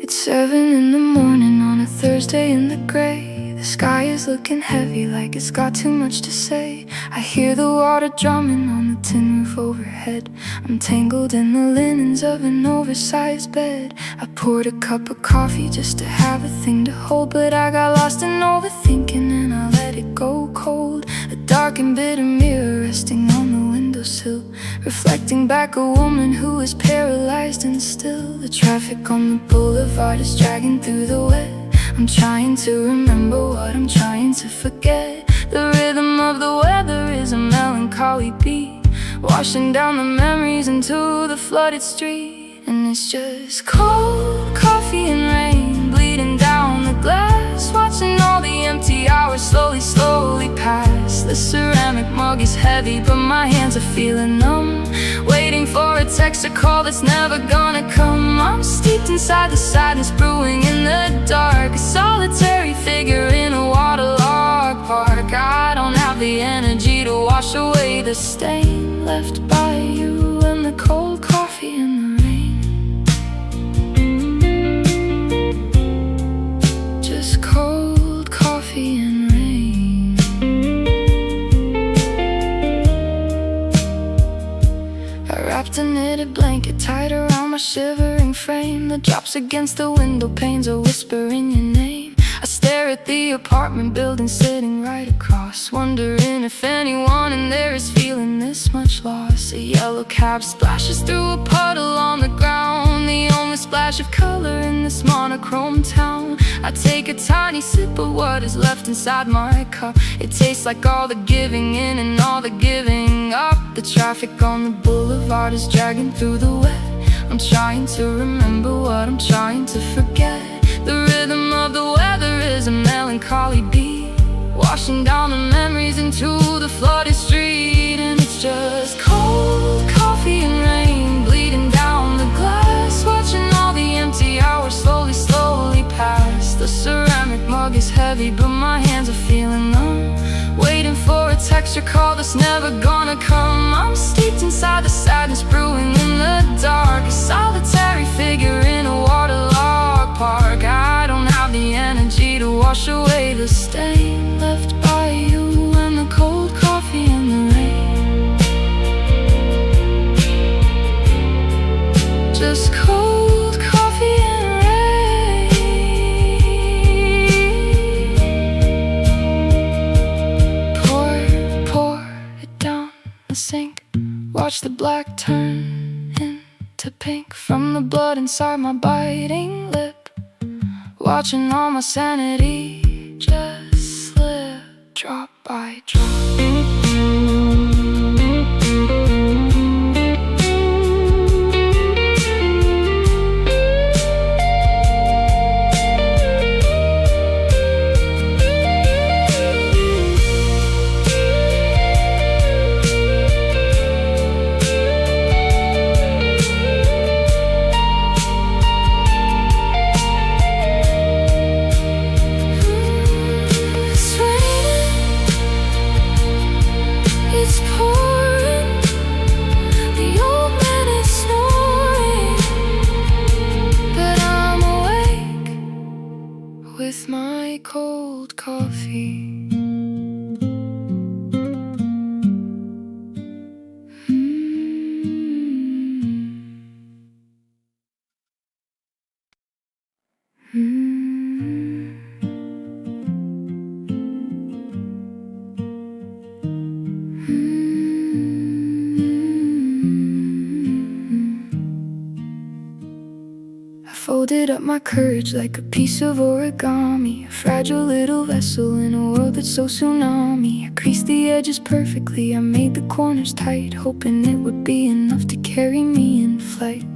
Speaker 1: It's 7 in the morning on a Thursday in the gray. The sky is looking heavy like it's got too much to say. I hear the water drumming on the tin roof overhead. I'm tangled in the linens of an oversized bed. I poured a cup of coffee just to have a thing to hold, but I got lost in overthinking and I let it go cold. A dark and bitter mirror resting on the windowsill, reflecting back a woman who is paralyzed and still. The traffic on the boulevard is dragging through the wet. I'm trying to remember what I'm trying to forget. The rhythm of the weather is a melancholy beat, washing down the memories into the flooded street. And it's just cold coffee and rain bleeding down the glass, watching all the empty hours slowly pass. The ceramic mug is heavy, but my hands are feeling numb, waiting for a text or call that's never gonna come. I'm steeped inside the sadness brewing in the dark, a solitary figure in a waterlogged park. I don't have the energy to wash away the stain left by you and the cold coffee and the rain. Just cold coffee and rain. I wrapped a knitted blanket tight around my shivering frame. The drops against the window panes are whispering your name. I stare at the apartment building sitting right across, wondering if anyone in there is feeling this much loss. A yellow cab splashes through a puddle on the ground, the only splash of color in this monochrome town. I take a tiny sip of what is left inside my cup. It tastes like all the giving in and all the giving up. The traffic on the boulevard is dragging through the wet. I'm trying to remember what I'm trying to forget. The rhythm of the weather is a melancholy beat, washing down the memories into the flooded street. And it's just cold coffee and rain bleeding down the glass, watching all the empty hours slowly pass. The ceramic mug is heavy, but my hands are feeling numb, waiting for a text or call that's never gonna come. I'm steeped inside the sadness brewing in the dark, a solitary figure in a waterlogged park. I don't have the energy to wash away the stain left by you and the cold coffee and the rain. Just cold coffee and rain. Pour it down the sink, watch the black turn into pink from the blood inside my biting lip, watching all my sanity just slip drop by drop. folded up my courage like a piece of origami, a fragile little vessel in a world that's so tsunami. I creased the edges perfectly, I made the corners tight, hoping it would be enough to carry me in flight.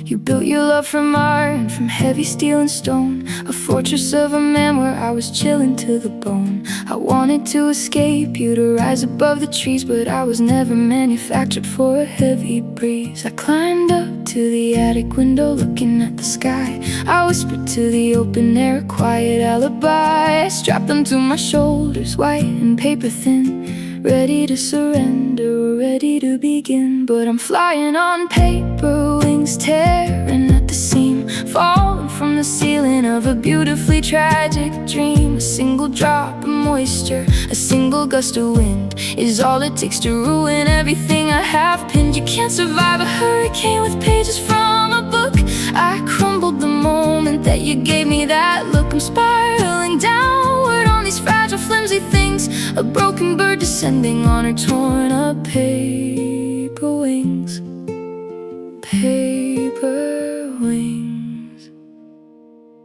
Speaker 1: You built your love from iron, from heavy steel and stone, a fortress of a man where I was chilling to the bone. I wanted to escape you, to rise above the trees, but I was never manufactured for a heavy breeze. I climbed up to the attic window looking at the sky. I whispered to the open air a quiet lullaby. I strapped them to my shoulders, white and paper thin, ready to surrender, ready to begin. But I'm flying on paper wings, tearing at the seam, falling from the ceiling of a beautifully tragic dream. A single drop of moisture, a single gust of wind is all it takes to ruin everything I have pinned. You can't survive a hurricane with pages from a book. I crumbled the moment that you gave me that look. I'm spiraling downward on these fragile, flimsy things, a broken bird descending on her torn up paper wings. Paper wings.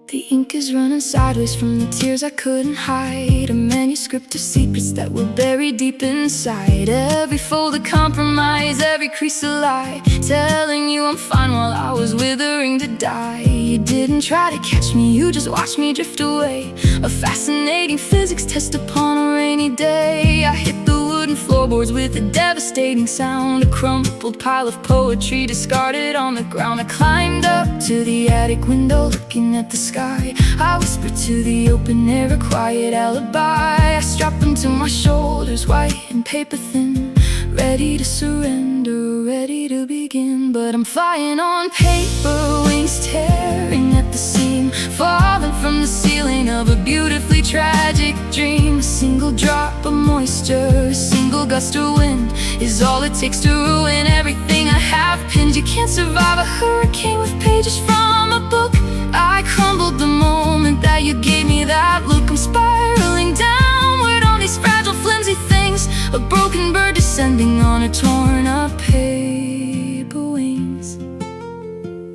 Speaker 1: The ink is running sideways from the tears I couldn't hide, a manuscript of secrets that were buried deep inside. Every fold a compromise, every crease a lie, telling you I'm fine while I was withering to die. You didn't try to catch me, you just watched me drift away, a fascinating physics test upon a rainy day. I hit the wooden floorboards with a devastating sound, a crumpled pile of poetry discarded on the ground. I climbed up to the attic window looking at the sky. I whispered to the open air a quiet lullaby. I strapped them to my shoulders, white and paper thin, ready to surrender, ready to begin. But I'm flying on paper wings, tearing at the seam, falling from the ceiling of a beautifully tragic dream. A single drop of moisture, a single gust of wind is all it takes to ruin everything I have pinned. You can't survive a hurricane with pages from a book. I crumbled the moment that you gave me that look. I'm spiraling downward on these fragile, flimsy things, a broken bird descending on her torn up paper wings.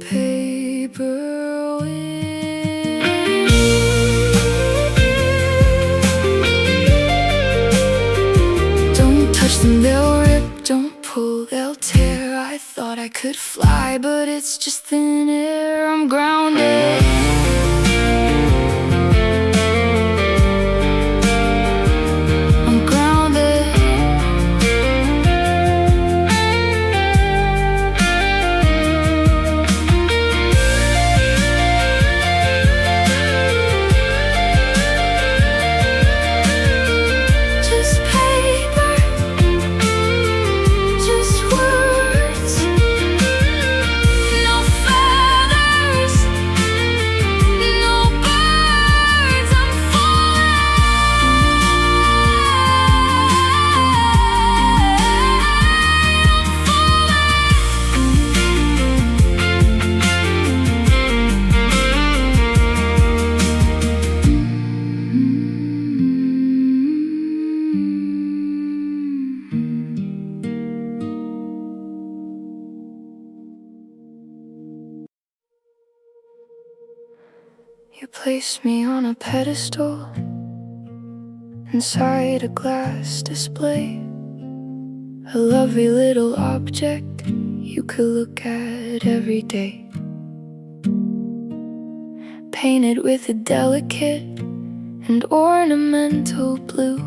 Speaker 1: Paper wings. Don't touch them, they'll rip, don't pull, they'll tear. I thought I could fly, but it's just thin air. I'm grounded. I'm grounded. Just paper, just words, no feathers, no birds. I'm You placed me on a pedestal inside a glass display, a lovely little object you could look at every day, painted with a delicate and ornamental blue,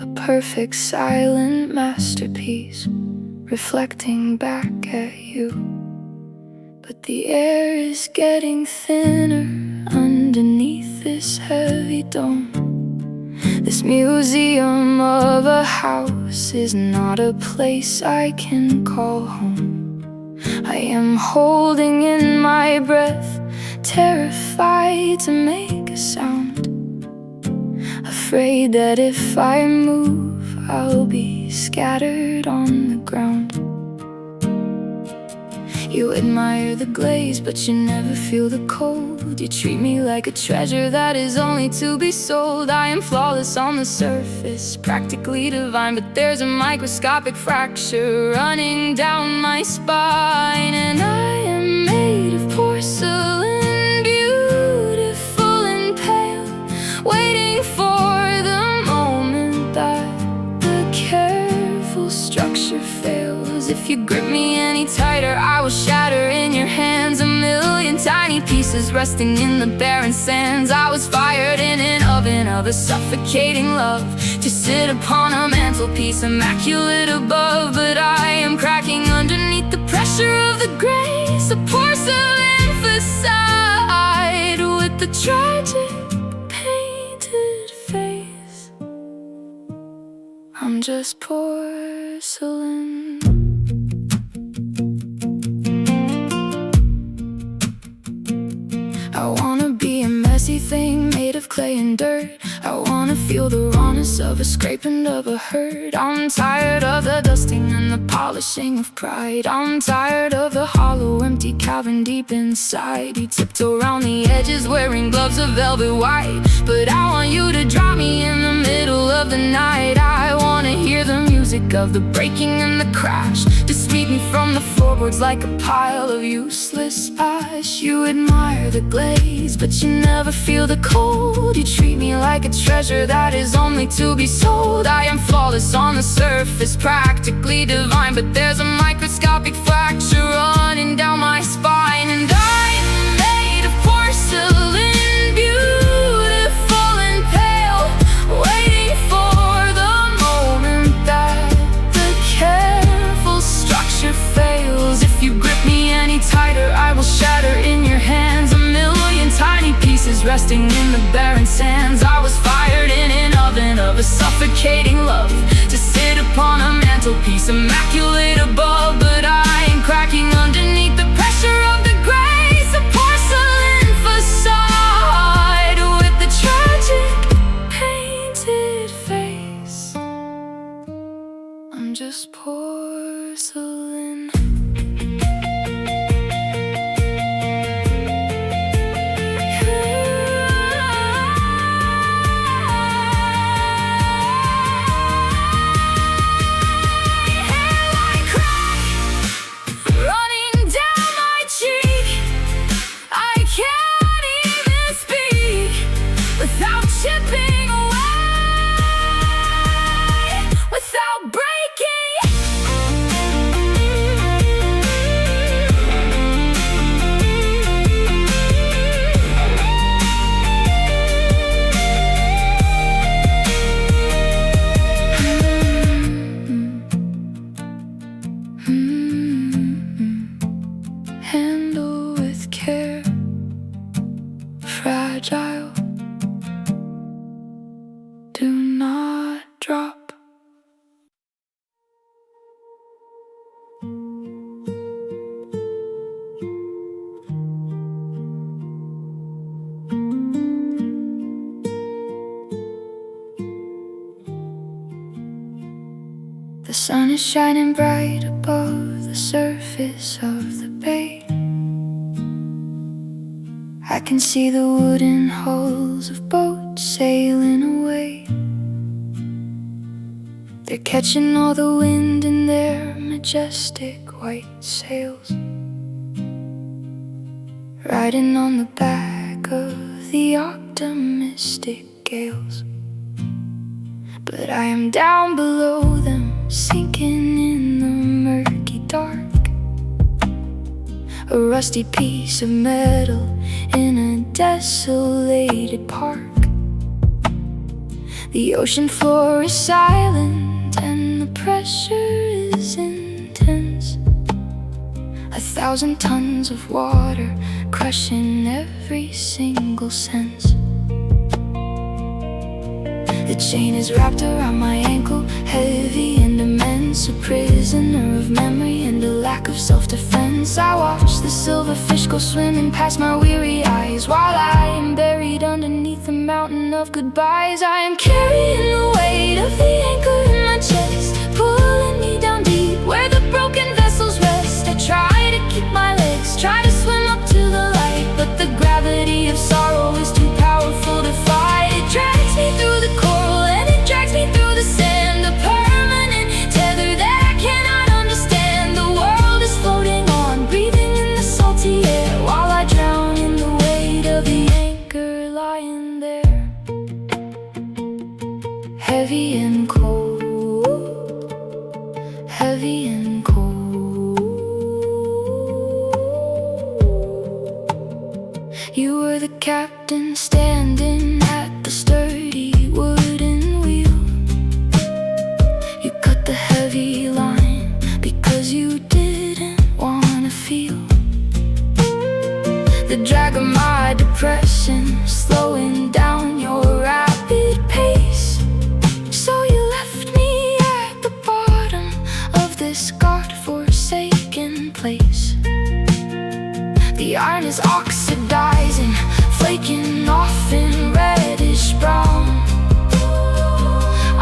Speaker 1: a perfect silent masterpiece reflecting back at you. But the air is getting thinner underneath this heavy dome. This museum of a house is not a place I can call home. I am holding in my breath, terrified to make a sound, afraid that if I move I'll be scattered on the ground. You admire the glaze, but you never feel the cold. You treat me like a treasure that is only to be sold. I am flawless on the surface, practically divine, but there's a microscopic fracture running down my spine. And I am made of porcelain, structure fails. If you grip me any tighter, I will shatter in your hands. A million tiny pieces resting in the barren sands. I was fired in an oven of a suffocating love, to sit upon a mantelpiece immaculate above. But I am cracking underneath the pressure of the grace, a porcelain facade with the tragic painted face. I'm just porcelain. I wanna be a messy thing made of clay and dirt. I wanna feel the rawness of a scraping of a hurt. I'm tired of the dusting and the polishing of pride. I'm tired of the hollow, empty cavern deep inside. You tiptoe around the edges wearing gloves of velvet white, but I want you to drop me in the middle of the night. I wanna hear the music of the breaking and the crash, to sweep me from the floorboards like a pile of useless ash. You admire the glaze, but you never feel the cold. You treat me like a treasure that is only to be sold. I am flawless on the surface, practically divine, but there's a microscopic fracture running down my spine. And I'm made of porcelain, beautiful and pale, waiting for the moment that the careful structure fails. If you grip me any tighter, I will shatter in your hands. A million tiny pieces resting in the barren sands. I was fired in an oven of a suffocating love, to sit upon a mantelpiece immaculate above. But I am cracking underneath the pressure of the grace, a porcelain facade with the tragic painted face. I'm just porcelain. Chipping away without breaking. Handle with care, fragile. Do not drop. The sun is shining bright above the surface of the bay. I can see the wooden hulls of boats sailing away. They're catching all the wind in their majestic white sails, riding on the back of the optimistic gales. But I am down below them, sinking in the murky dark, a rusty piece of metal in a desolated park. The ocean floor is silent and the pressure is intense. 1,000 tons of water crushing every single sense. The chain is wrapped around my ankle, heavy and immense, a prisoner of memory and a lack of self-defense. I watch the silver fish go swimming past my weary eyes, while I am buried underneath a mountain of goodbyes. I am carrying the weight of the anchor in my chest, pulling me down deep where the broken vessels rest. I try to keep my legs, try to swim up to the light, but the gravity of sorrow is too powerful to fight. It drags me through the coral and it drags me through the sand, a permanent tether that I cannot understand. The world is floating on, breathing in the salty air, while I drown in the weight of the anchor lying there, heavy and cold. heavy and cold. You were the captain standing at the sturdy wooden wheel. You cut the heavy line because you didn't wanna feel the drag of my depression, slowing down your rapid pace. So you left me at the bottom of this God-forsaken place. The iron is oxidizing, flaking off in reddish brown.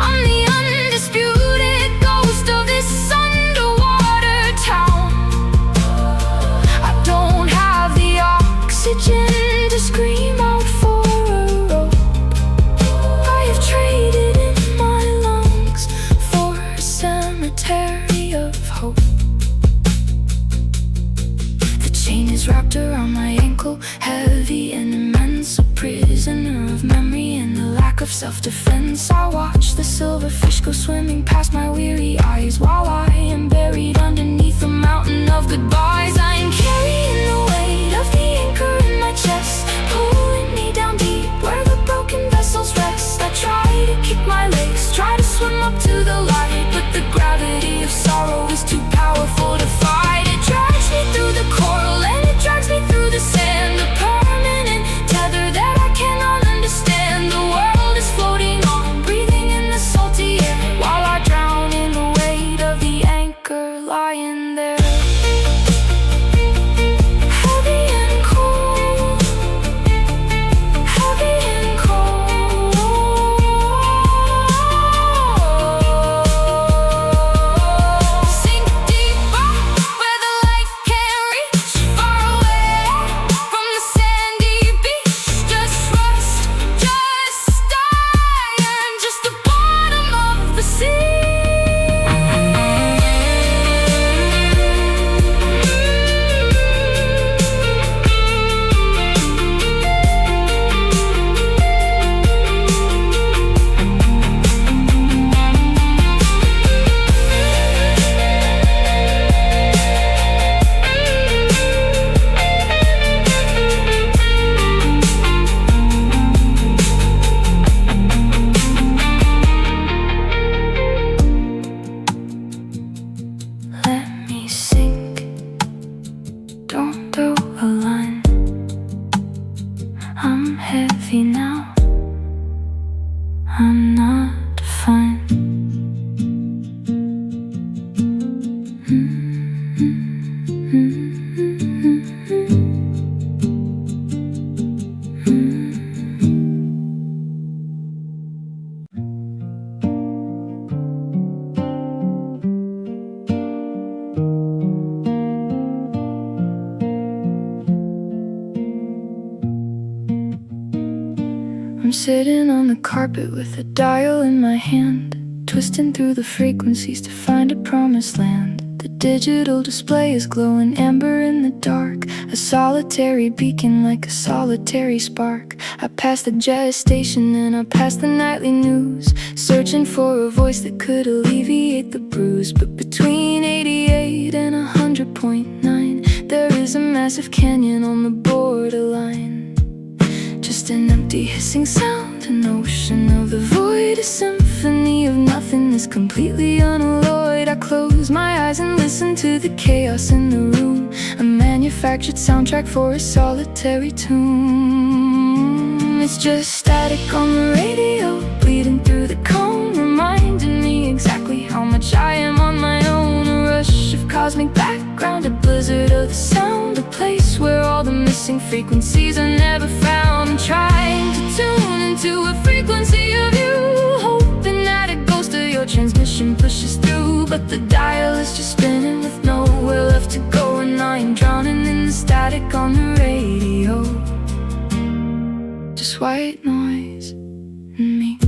Speaker 1: I'm the undisputed ghost of this underwater town. I don't have the oxygen to scream out for a rope. I have traded in my lungs for a cemetery of hope. The chain is wrapped around my ankle, heavy and immense, a prisoner of memory and the lack of self-defense. I watch the silverfish go swimming past my weary eyes, while I am buried underneath a mountain of goodbyes. I am carrying the weight of the anchor in my chest, pulling me down deep where the broken vessels rest. I try to kick my legs, try to swim up to the light, but the gravity of sorrow is too powerful to fight. It drags me through the coral and it drags me through the sand, a permanent tether that I cannot understand. The world is floating on, breathing in the salty air, while I drown in the weight of the anchor lying there. Heavy and cold, heavy and cold. Sink deeper where the light can't reach, far away from the sandy beach. Just rust, just iron, just the bottom of the sea. Let me sink, don't throw a line. I'm heavy now, I'm not fine. I'm sitting on the carpet with a dial in my hand, twisting through the frequencies to find a promised land. The digital display is glowing amber in the dark, a solitary beacon like a solitary spark. I passed the jet station and I passed the nightly news, searching for a voice that could alleviate the bruise. But between 88 and 100.9, there is a massive canyon on the borderline. Just an empty hissing sound, an ocean of the void, a symphony of nothingness completely unalloyed. I close my eyes and listen to the chaos in the room, a manufactured soundtrack for a solitary tomb. It's just static on the radio, bleeding through the cone, reminding me exactly how much I am on my own. A rush of cosmic background, a blizzard of the sound, a place where all the missing frequencies are never found. I'm trying to tune into a frequency of you, hoping that a ghost of your transmission pushes through. But the dial is just spinning with nowhere left to go, and I'm drowning in the static on the radio. Just white noise and me.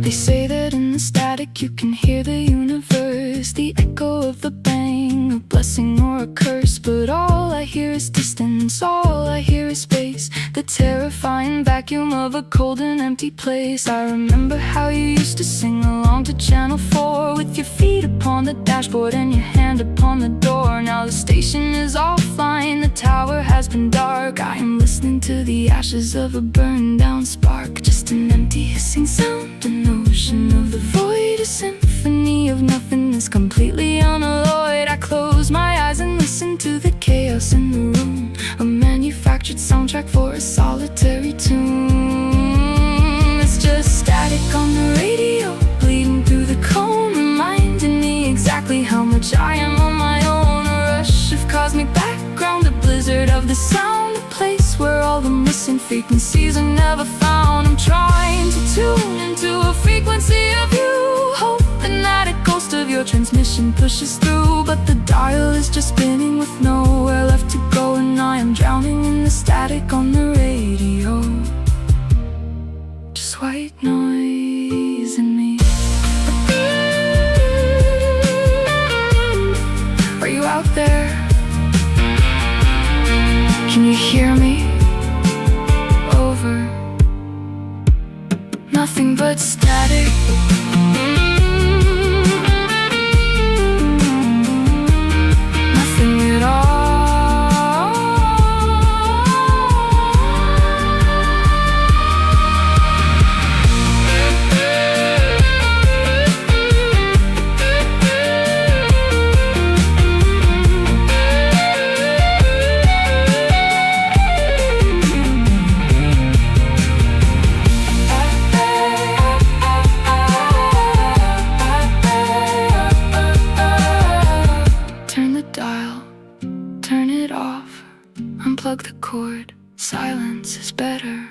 Speaker 1: They say that in the static you can hear the universe, the echo of the bang a blessing or a curse, but all I hear is distance, all I hear is space, the terrifying vacuum of a cold and empty place. I remember how you used to sing along to Channel 4 with your feet upon the dashboard and your hand upon the door. Now the station is offline, the tower has been dark. I am listening to the ashes of a burned down spark, just an empty hissing sound, an ocean of the void, a symphony of nothingness completely unalloyed. I close my eyes and listen to the chaos in the room, a manufactured soundtrack for a solitary tune. It's just static on the radio, bleeding through the cone, reminding me exactly how much I am on my own. A rush of cosmic background, a blizzard of the sound, a place where all the missing frequencies are never found. I'm trying to tune into a frequency of you, hoping that a ghost of your transmission pushes through, but the dial is just spinning with nowhere left to go, and I am drowning in the static on the radio. Just white noise in me. Are you out there? Can you hear me? Over. Nothing but static. Nothing at all. Turn it off, unplug the cord, silence is better.